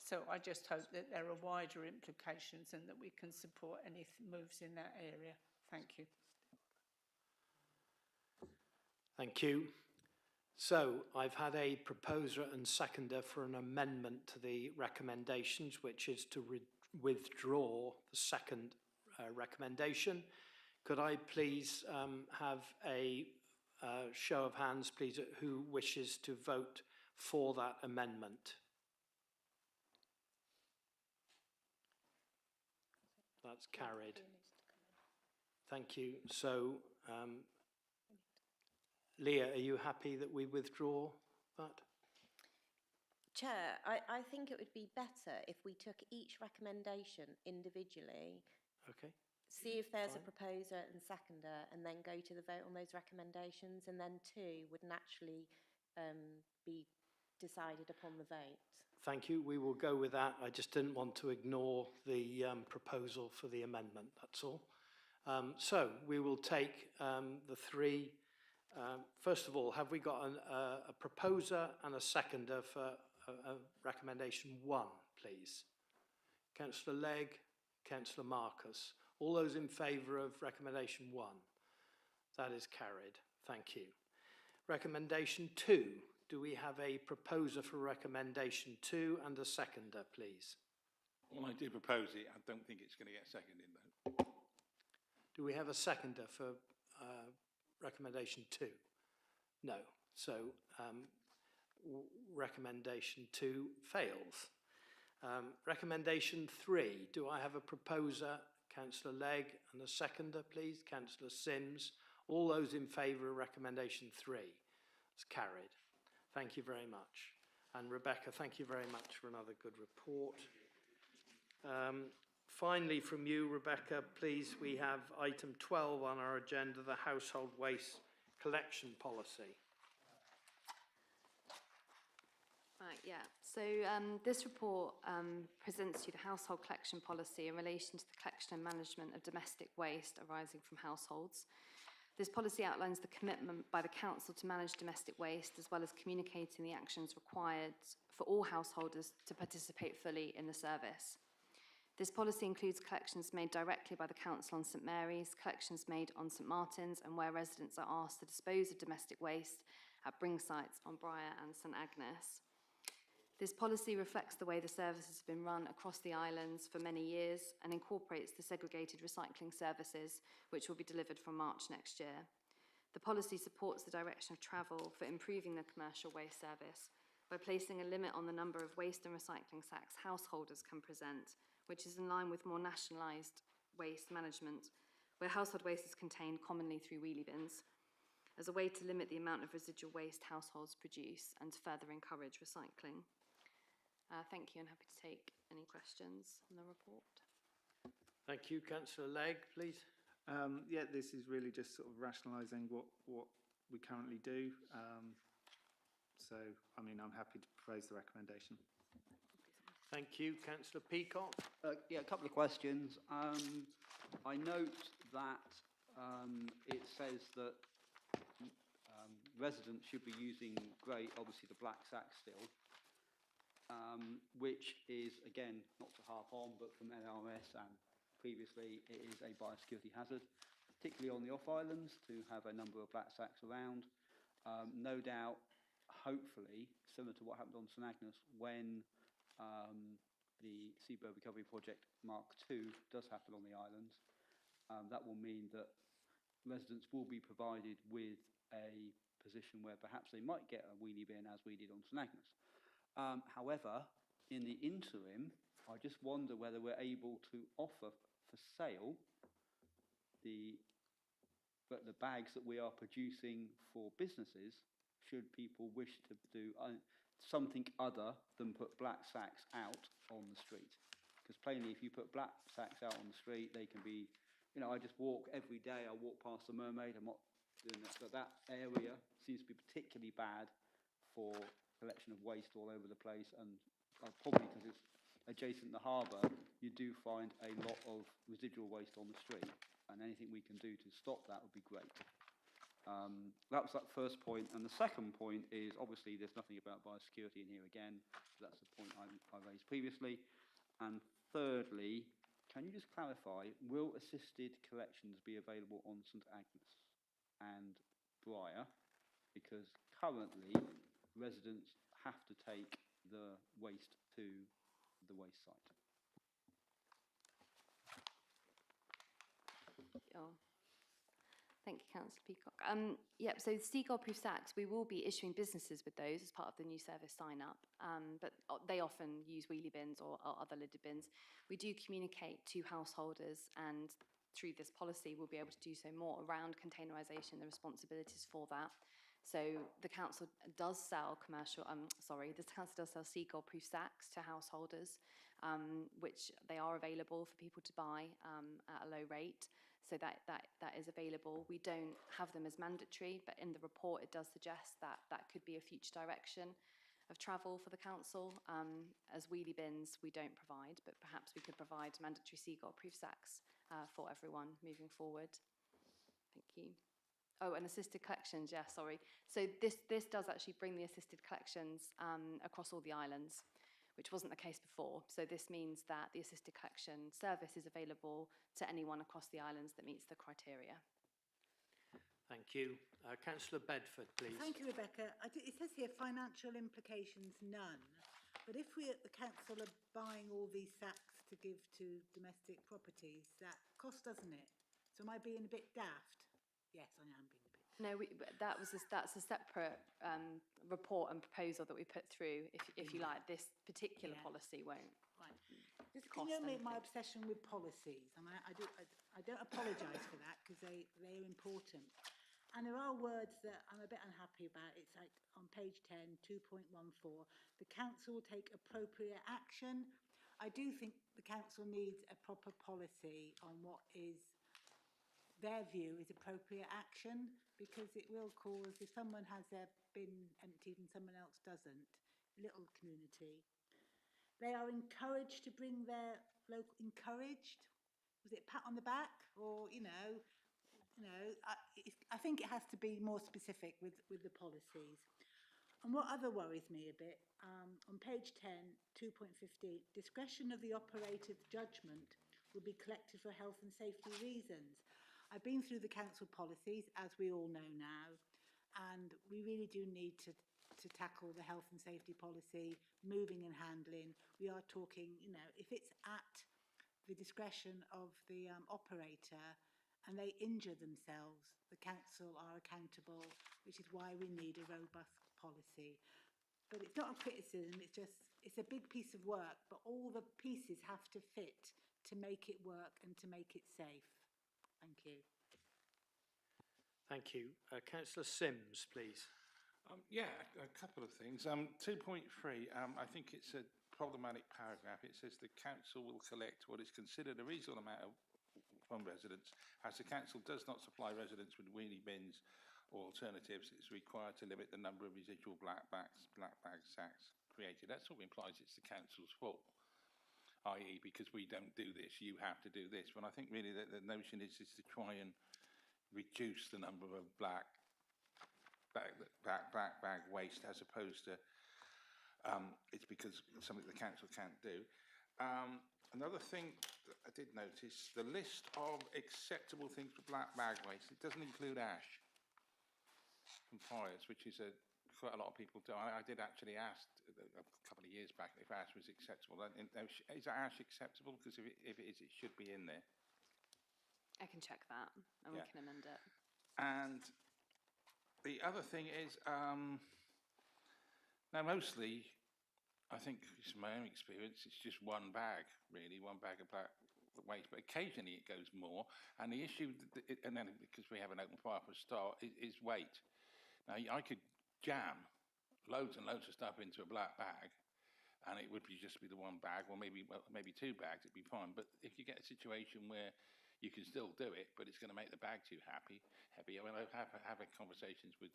So I just hope that there are wider implications and that we can support any moves in that area. Thank you. Thank you. So I've had a proposer and seconder for an amendment to the recommendations, which is to withdraw the second recommendation. Could I please have a show of hands, please, who wishes to vote for that amendment? That's carried. Thank you. So, Leah, are you happy that we withdraw that? Chair, I think it would be better if we took each recommendation individually, Okay. see if there's Fine. a proposer and seconder, and then go to the vote on those recommendations, and then two would naturally be decided upon the vote. Thank you. We will go with that. I just didn't want to ignore the proposal for the amendment, that's all. So we will take the three. First of all, have we got a proposer and a seconder for recommendation 1, please? Councillor Legg, Councillor Marcus. All those in favour of recommendation 1? That is carried. Thank you. Recommendation 2. Do we have a proposer for recommendation 2 and a seconder, please? Well, I do propose it. I don't think it's going to get seconded, though. Do we have a seconder for recommendation 2? No. So recommendation 2 fails. Recommendation 3. Do I have a proposer, Councillor Legg, and a seconder, please? Councillor Sims. All those in favour of recommendation 3? It's carried. Thank you very much. And Rebecca, thank you very much for another good report. Finally, from you, Rebecca, please, we have item 12 on our agenda, the household waste collection policy. Right, yeah. So this report presents you the household collection policy in relation to the collection and management of domestic waste arising from households. This policy outlines the commitment by the Council to manage domestic waste, as well as communicating the actions required for all householders to participate fully in the service. This policy includes collections made directly by the Council on St Mary's, collections made on St Martin's, and where residents are asked to dispose of domestic waste at Bring sites on Briar and St Agnes. This policy reflects the way the service has been run across the islands for many years and incorporates the segregated recycling services, which will be delivered from March next year. The policy supports the direction of travel for improving the commercial waste service by placing a limit on the number of waste and recycling sacks householders can present, which is in line with more nationalised waste management, where household waste is contained commonly through wheelie bins, as a way to limit the amount of residual waste households produce and to further encourage recycling. Thank you, and happy to take any questions on the report. Thank you. Councillor Legg, please. Yeah, this is really just sort of rationalising what we currently do. So, I mean, I'm happy to propose the recommendation. Thank you. Councillor Peacock. Yeah, a couple of questions. I note that it says that residents should be using grey, obviously the black sack still, which is, again, not to harp on, but from NRS and previously, it is a biosecurity hazard, particularly on the off-islands, to have a number of black sacks around. No doubt, hopefully, similar to what happened on St Agnes, when the Seabird Recovery Project Mark II does happen on the islands, that will mean that residents will be provided with a position where perhaps they might get a wheelie bin as we did on St Agnes. However, in the interim, I just wonder whether we're able to offer for sale the bags that we are producing for businesses, should people wish to do something other than put black sacks out on the street. Because plainly, if you put black sacks out on the street, they can be, you know, I just walk every day, I walk past the Mermaid, I'm not doing that, but that area seems to be particularly bad for collection of waste all over the place, and probably because it's adjacent to the harbour, you do find a lot of residual waste on the street, and anything we can do to stop that would be great. That was that first point, and the second point is obviously there's nothing about biosecurity in here again, so that's the point I raised previously. And thirdly, can you just clarify, will assisted collections be available on St Agnes and Briar? Because currently residents have to take the waste to the waste site. Oh. Thank you, Councillor Peacock. Yep, so the Seagull Proof Sacks, we will be issuing businesses with those as part of the new service sign-up, but they often use wheelie bins or other lidded bins. We do communicate to householders, and through this policy we'll be able to do so more around containerisation, the responsibilities for that. So the council does sell the council does sell Seagull Proof Sacks to householders, which they are available for people to buy at a low rate. So that is available. We don't have them as mandatory, but in the report it does suggest that that could be a future direction of travel for the council. As wheelie bins we don't provide, but perhaps we could provide mandatory Seagull Proof Sacks for everyone moving forward. Thank you. Oh, and assisted collections, yeah, sorry. So this does actually bring the assisted collections across all the islands, which wasn't the case before. So this means that the assisted collection service is available to anyone across the islands that meets the criteria. Thank you. Councillor Bedford, please. Thank you, Rebecca. It says here financial implications, none. But if we at the council are buying all these sacks to give to domestic properties, that costs, doesn't it? So am I being a bit daft? Yes, I am being a bit. No, that's a separate report and proposal that we put through. If you like, this particular policy won't. Right. Just, can you know my obsession with policies, and I don't apologise for that because they're important. And there are words that I'm a bit unhappy about. It's like on page 10, 2.14, the council will take appropriate action. I do think the council needs a proper policy on what is their view is appropriate action, because it will cause, if someone has their bin emptied and someone else doesn't, little community. They are encouraged to bring their local, encouraged? Was it pat on the back? Or, I think it has to be more specific with the policies. And what other worries me a bit, on page 10, 2.15, discretion of the operator's judgment will be collected for health and safety reasons. I've been through the council policies, as we all know now, and we really do need to tackle the health and safety policy, moving and handling. We are talking, if it's at the discretion of the operator and they injure themselves, the council are accountable, which is why we need a robust policy. But it's not a criticism, it's a big piece of work, but all the pieces have to fit to make it work and to make it safe. Thank you. Thank you. Councillor Sims, please. Yeah, a couple of things. 2.3, I think it's a problematic paragraph. It says the council will collect what is considered a reasonable amount from residents. As the council does not supply residents with wheelie bins or alternatives, it's required to limit the number of residual black bag sacks created. That sort of implies it's the council's fault, i.e. because we don't do this, you have to do this. When I think really that the notion is to try and reduce the number of black bag waste, as opposed to it's because it's something the council can't do. Another thing that I did notice, the list of acceptable things for black bag waste, it doesn't include ash. compliance, which is quite a lot of people do. I did actually ask a couple of years back if ash was acceptable. Is ash acceptable? Because if it is, it should be in there. I can check that and we can amend it. And the other thing is, now mostly, I think it's my own experience, it's just one bag, really, one bag of black waste, but occasionally it goes more. And the issue, and then because we have an open fire for a start, is weight. Now, I could jam loads and loads of stuff into a black bag, and it would just be the one bag, or maybe two bags, it'd be fine. But if you get a situation where you can still do it, but it's going to make the bag too heavy. I mean, I've had conversations with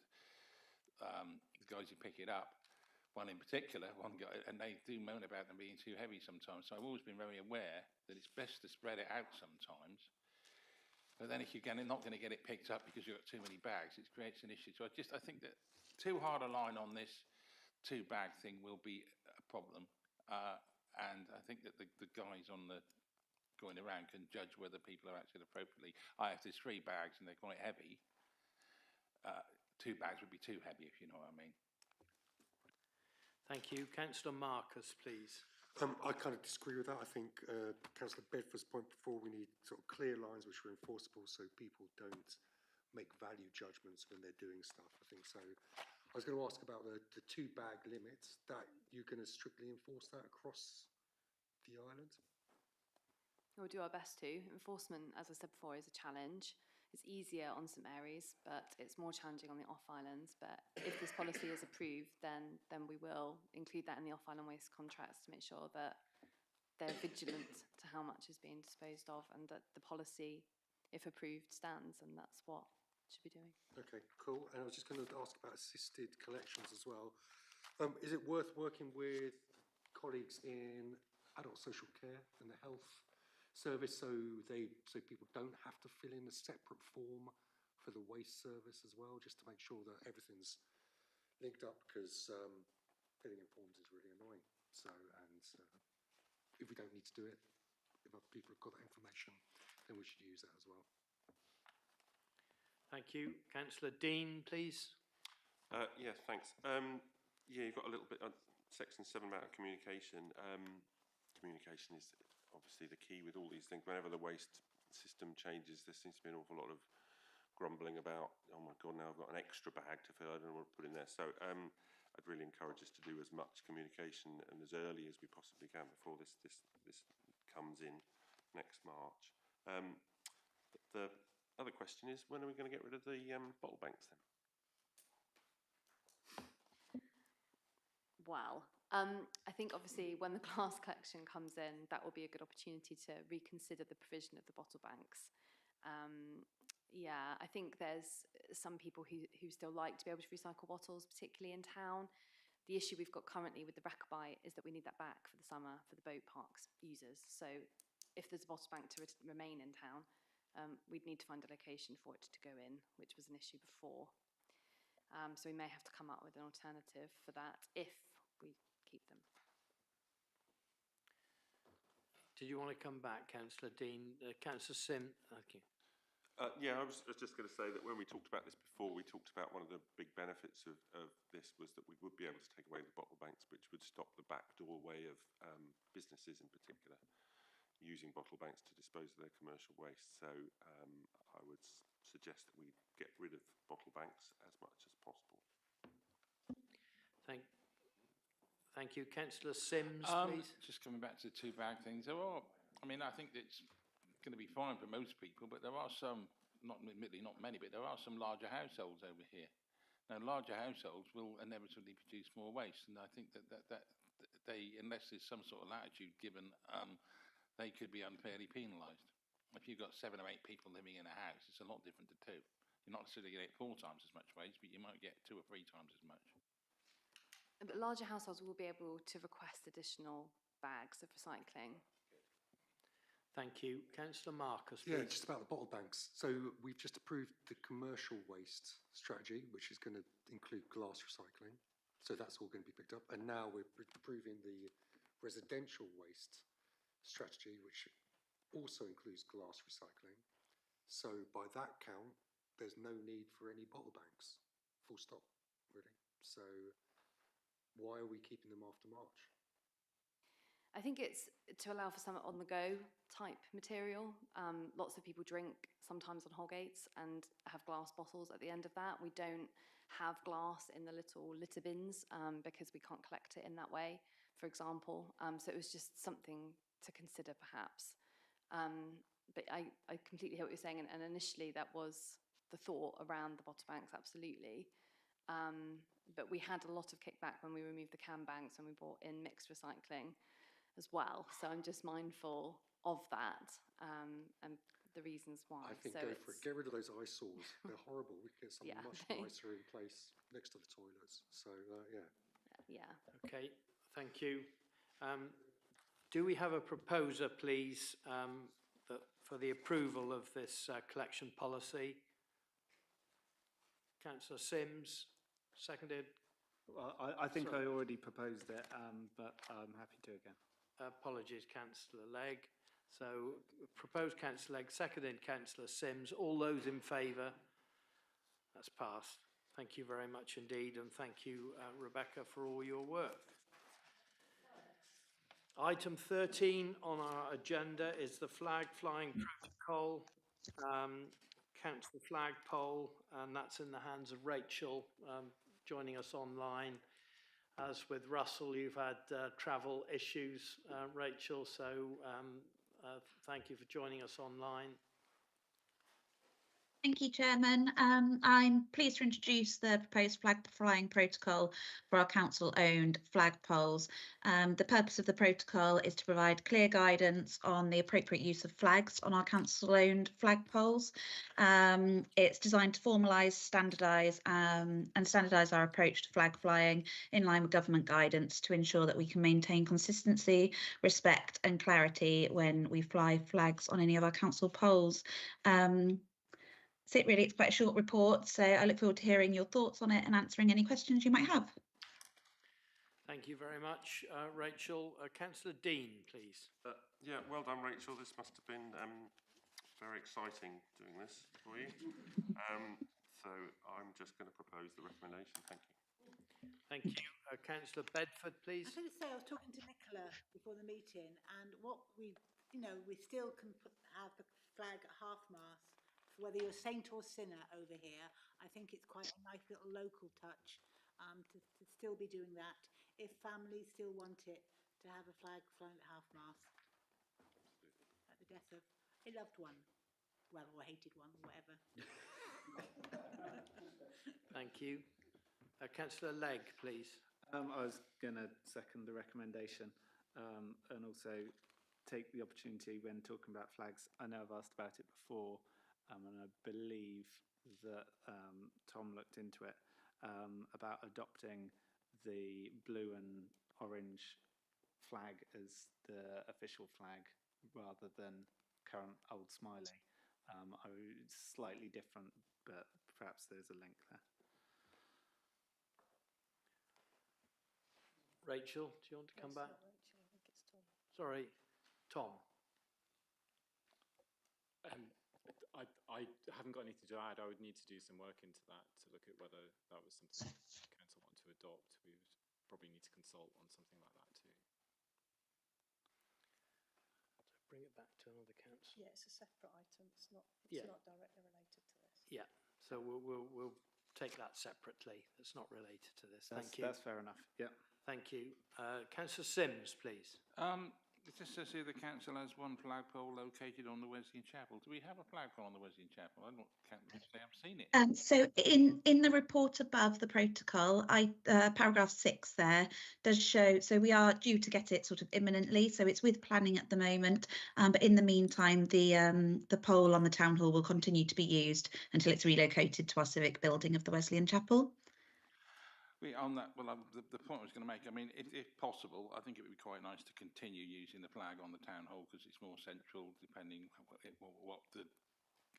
the guys who pick it up. One in particular, one guy, and they do moan about them being too heavy sometimes. So I've always been very aware that it's best to spread it out sometimes. But then if you're not going to get it picked up because you've got too many bags, it creates an issue. So I think that too hard a line on this two-bag thing will be a problem. And I think that the guys on the going around can judge whether people are acting appropriately. If there's 3 bags and they're quite heavy, 2 bags would be too heavy, if you know what I mean. Thank you. Councillor Marcus, please. I kind of disagree with that. I think Councillor Bedford's point before, we need sort of clear lines which are enforceable so people don't make value judgments when they're doing stuff. I think so. I was going to ask about the 2-bag limit, that you're going to strictly enforce that across the island? We'll do our best to. Enforcement, as I said before, is a challenge. It's easier on St Mary's, but it's more challenging on the off-islands. But if this policy is approved, then we will include that in the off-island waste contracts to make sure that they're vigilant to how much is being disposed of and that the policy, if approved, stands, and that's what it should be doing. Okay, cool. And I was just going to ask about assisted collections as well. Is it worth working with colleagues in adult social care and the health service so people don't have to fill in a separate form for the waste service as well, just to make sure that everything's linked up, because filling in forms is really annoying. So, and if we don't need to do it, if other people have got that information, then we should use that as well. Thank you. Councillor Dean, please. Yeah, thanks. Yeah, you've got a little bit on section 7 about communication. Communication is obviously the key with all these things. Whenever the waste system changes, there seems to be an awful lot of grumbling about, oh my God, now I've got an extra bag to fill, I don't know what to put in there. So I'd really encourage us to do as much communication and as early as we possibly can before this comes in next March. The other question is, when are we going to get rid of the bottle banks then? Well, I think obviously when the glass collection comes in, that will be a good opportunity to reconsider the provision of the bottle banks. Yeah, I think there's some people who still like to be able to recycle bottles, particularly in town. The issue we've got currently with the Wreck-A-Bite is that we need that back for the summer for the boat parks users. So if there's a bottle bank to remain in town, we'd need to find a location for it to go in, which was an issue before. So we may have to come up with an alternative for that if we keep them. Did you want to come back, Councillor Dean? Councillor Sim, thank you. Yeah, I was just going to say that when we talked about this before, we talked about one of the big benefits of this was that we would be able to take away the bottle banks, which would stop the back doorway of businesses in particular using bottle banks to dispose of their commercial waste. So I would suggest that we get rid of bottle banks as much as possible. Thank you. Councillor Sims, please. Just coming back to the 2-bag things. I mean, I think it's going to be fine for most people, but there are some, admittedly not many, but there are some larger households over here. Now, larger households will inevitably produce more waste, and I think that they, unless there's some sort of latitude given, they could be unfairly penalised. If you've got 7 or 8 people living in a house, it's a lot different to 2. You're not necessarily going to get 4 times as much waste, but you might get 2 or 3 times as much. But larger households will be able to request additional bags of recycling. Thank you. Councillor Marcus, please. Yeah, just about the bottle banks. So we've just approved the commercial waste strategy, which is going to include glass recycling. So that's all going to be picked up. And now we're approving the residential waste strategy, which also includes glass recycling. So by that count, there's no need for any bottle banks, full stop, really. So why are we keeping them after March? I think it's to allow for some on-the-go type material. Lots of people drink sometimes on Holgates and have glass bottles at the end of that. We don't have glass in the little litter bins because we can't collect it in that way, for example. So it was just something to consider perhaps. But I completely hear what you're saying, and initially that was the thought around the bottle banks, absolutely. But we had a lot of kickback when we removed the can banks and we brought in mixed recycling as well. So I'm just mindful of that and the reasons why. I think so go for it. Get rid of those eyesores. They're horrible. We can get something much nicer in place next to the toilets. So, yeah. Yeah. Okay, thank you. Do we have a proposer, please, for the approval of this collection policy? Councillor Sims, seconded. Well, I think I already proposed it, but I'm happy to again. Apologies, Councillor Legg. So, proposed Councillor Legg, seconded Councillor Sims. All those in favour? That's passed. Thank you very much indeed, and thank you, Rebecca, for all your work. Item 13 on our agenda is the flag flying protocol. Council flagpole, and that's in the hands of Rachel, joining us online. As with Russell, you've had travel issues, Rachel, so thank you for joining us online. Thank you, Chairman. I'm pleased to introduce the proposed flag flying protocol for our council-owned flagpoles. The purpose of the protocol is to provide clear guidance on the appropriate use of flags on our council-owned flagpoles. It's designed to formalise, standardise and standardise our approach to flag flying in line with government guidance to ensure that we can maintain consistency, respect and clarity when we fly flags on any of our council poles. That's it really. It's quite a short report, so I look forward to hearing your thoughts on it and answering any questions you might have. Thank you very much, Rachel. Councillor Dean, please. Yeah, well done, Rachel. This must have been very exciting doing this for you. So I'm just going to propose the recommendation. Thank you. Thank you. Councillor Bedford, please. I'm going to say I was talking to Nicola before the meeting, and what we still can have the flag at half-mast. Whether you're saint or sinner over here, I think it's quite a nice little local touch to still be doing that. If families still want it, to have a flag flying at half-mast at the death of a loved one, well, or a hated one, or whatever. Thank you. Councillor Legg, please. I was going to second the recommendation and also take the opportunity when talking about flags. I know I've asked about it before. And I believe that Tom looked into it about adopting the blue and orange flag as the official flag rather than current old smiley. It's slightly different, but perhaps there's a link there. Rachel, do you want to come back? Sorry, Tom. I haven't got anything to add. I would need to do some work into that to look at whether that was something council want to adopt. We would probably need to consult on something like that too. So bring it back to another council. Yeah, it's a separate item. It's not directly related to this. Yeah, so we'll take that separately. It's not related to this. Thank you. That's fair enough. Yeah. Thank you. Councillor Sims, please. It just says here the council has one flagpole located on the Wesleyan Chapel. Do we have a flagpole on the Wesleyan Chapel? I haven't seen it. So in the report above the protocol, paragraph 6 there does show, so we are due to get it sort of imminently, so it's with planning at the moment, but in the meantime the pole on the town hall will continue to be used until it's relocated to our civic building of the Wesleyan Chapel. On that, well, the point I was going to make, I mean, if possible, I think it would be quite nice to continue using the flag on the town hall because it's more central, depending what the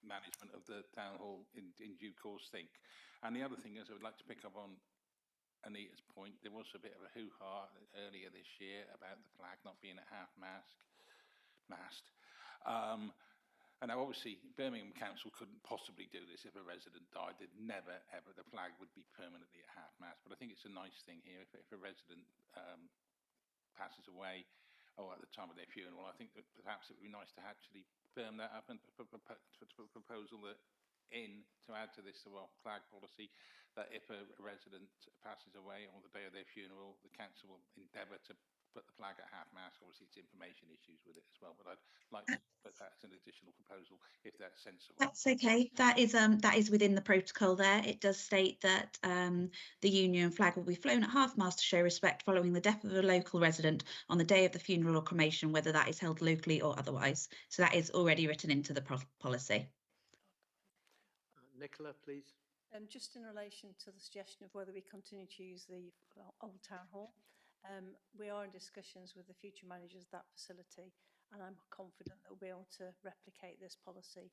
management of the town hall in due course think. And the other thing is, I would like to pick up on Anita's point. There was a bit of a hoo-ha earlier this year about the flag not being at half-mast. And now obviously Birmingham Council couldn't possibly do this if a resident died. They'd never, ever, the flag would be permanently at half-mast. But I think it's a nice thing here. If a resident passes away or at the time of their funeral, I think that perhaps it would be nice to actually firm that up and put a proposal that to add to this flag policy, that if a resident passes away on the day of their funeral, the council will endeavour to put the flag at half-mast. Obviously, it's information issues with it as well, but I'd like to put that as an additional proposal, if that's sensible. That's okay. That is within the protocol there. It does state that the union flag will be flown at half-mast to show respect following the death of a local resident on the day of the funeral or cremation, whether that is held locally or otherwise. So that is already written into the policy. Nicola, please. Just in relation to the suggestion of whether we continue to use the Old Town Hall, we are in discussions with the future managers of that facility, and I'm confident that we'll be able to replicate this policy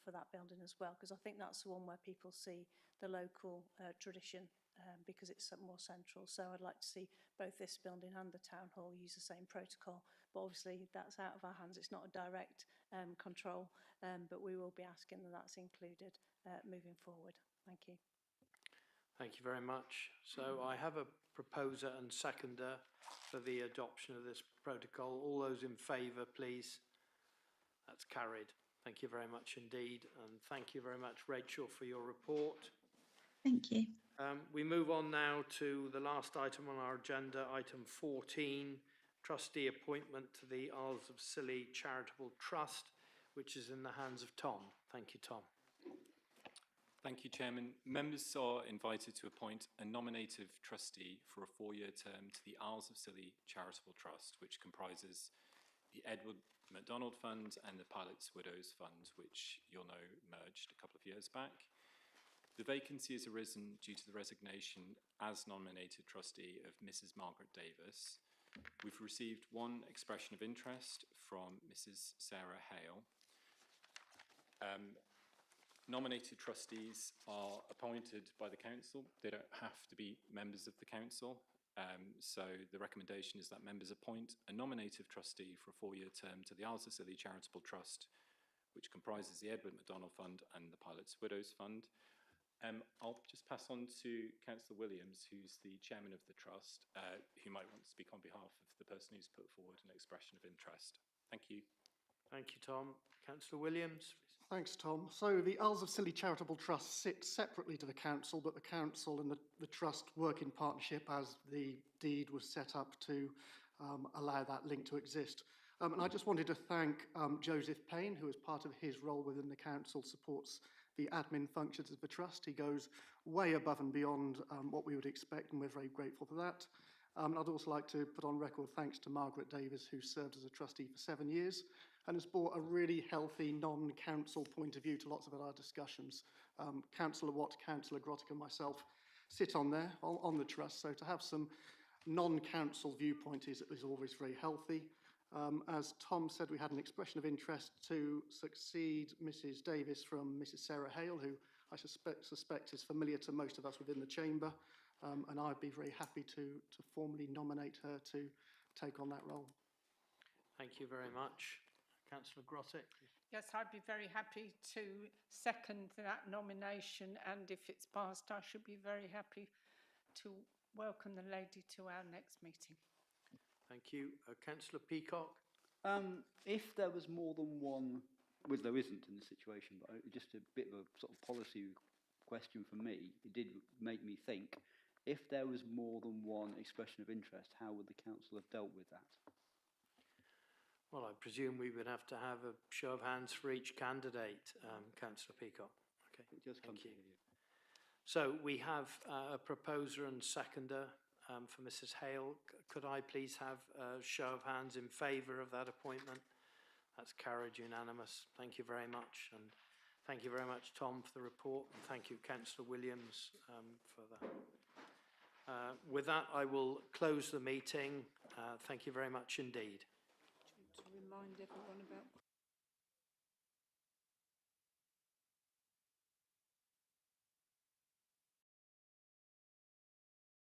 for that building as well, because I think that's the one where people see the local tradition because it's more central. So I'd like to see both this building and the Town Hall use the same protocol, but obviously that's out of our hands. It's not a direct control, but we will be asking that that's included moving forward. Thank you. Thank you very much. So I have a proposer and seconder for the adoption of this protocol. All those in favour, please. That's carried. Thank you very much indeed. And thank you very much, Rachel, for your report. Thank you. We move on now to the last item on our agenda, item 14, trustee appointment to the Isles of Scilly Charitable Trust, which is in the hands of Tom. Thank you, Tom. Thank you, Chairman. Members are invited to appoint a nominative trustee for a 4-year term to the Isles of Scilly Charitable Trust, which comprises the Edward MacDonald Fund and the Pilot's Widows Fund, which you'll know merged a couple of years back. The vacancy has arisen due to the resignation as nominated trustee of Mrs. Margaret Davis. We've received one expression of interest from Mrs. Sarah Hale. Nominated trustees are appointed by the council. They don't have to be members of the council. So the recommendation is that members appoint a nominative trustee for a 4-year term to the Isles of Scilly Charitable Trust, which comprises the Edward MacDonald Fund and the Pilot's Widows Fund. I'll just pass on to Councillor Williams, who's the chairman of the trust, who might want to speak on behalf of the person who's put forward an expression of interest. Thank you. Thank you, Tom. Councillor Williams. Thanks, Tom. So the Isles of Scilly Charitable Trust sits separately to the council, but the council and the trust work in partnership as the deed was set up to allow that link to exist. And I just wanted to thank Joseph Payne, who as part of his role within the council supports the admin functions of the trust. He goes way above and beyond what we would expect, and we're very grateful for that. I'd also like to put on record thanks to Margaret Davis, who served as a trustee for 7 years and has brought a really healthy non-council point of view to lots of our discussions. Councillor Watt, Councillor Grottick and myself sit on there, on the trust, so to have some non-council viewpoint is always very healthy. As Tom said, we had an expression of interest to succeed Mrs. Davis from Mrs. Sarah Hale, who I suspect is familiar to most of us within the chamber, and I'd be very happy to formally nominate her to take on that role. Thank you very much. Councillor Grottick. Yes, I'd be very happy to second that nomination, and if it's passed, I should be very happy to welcome the lady to our next meeting. Thank you. Councillor Peacock. If there was more than one, well, there isn't in this situation, but just a bit of a sort of policy question for me, it did make me think, if there was more than one expression of interest, how would the council have dealt with that? Well, I presume we would have to have a show of hands for each candidate, Councillor Peacock. Okay, thank you. So we have a proposer and seconder for Mrs. Hale. Could I please have a show of hands in favour of that appointment? That's carried unanimous. Thank you very much. And thank you very much, Tom, for the report. And thank you, Councillor Williams, for that. With that, I will close the meeting. Thank you very much indeed. To remind everyone about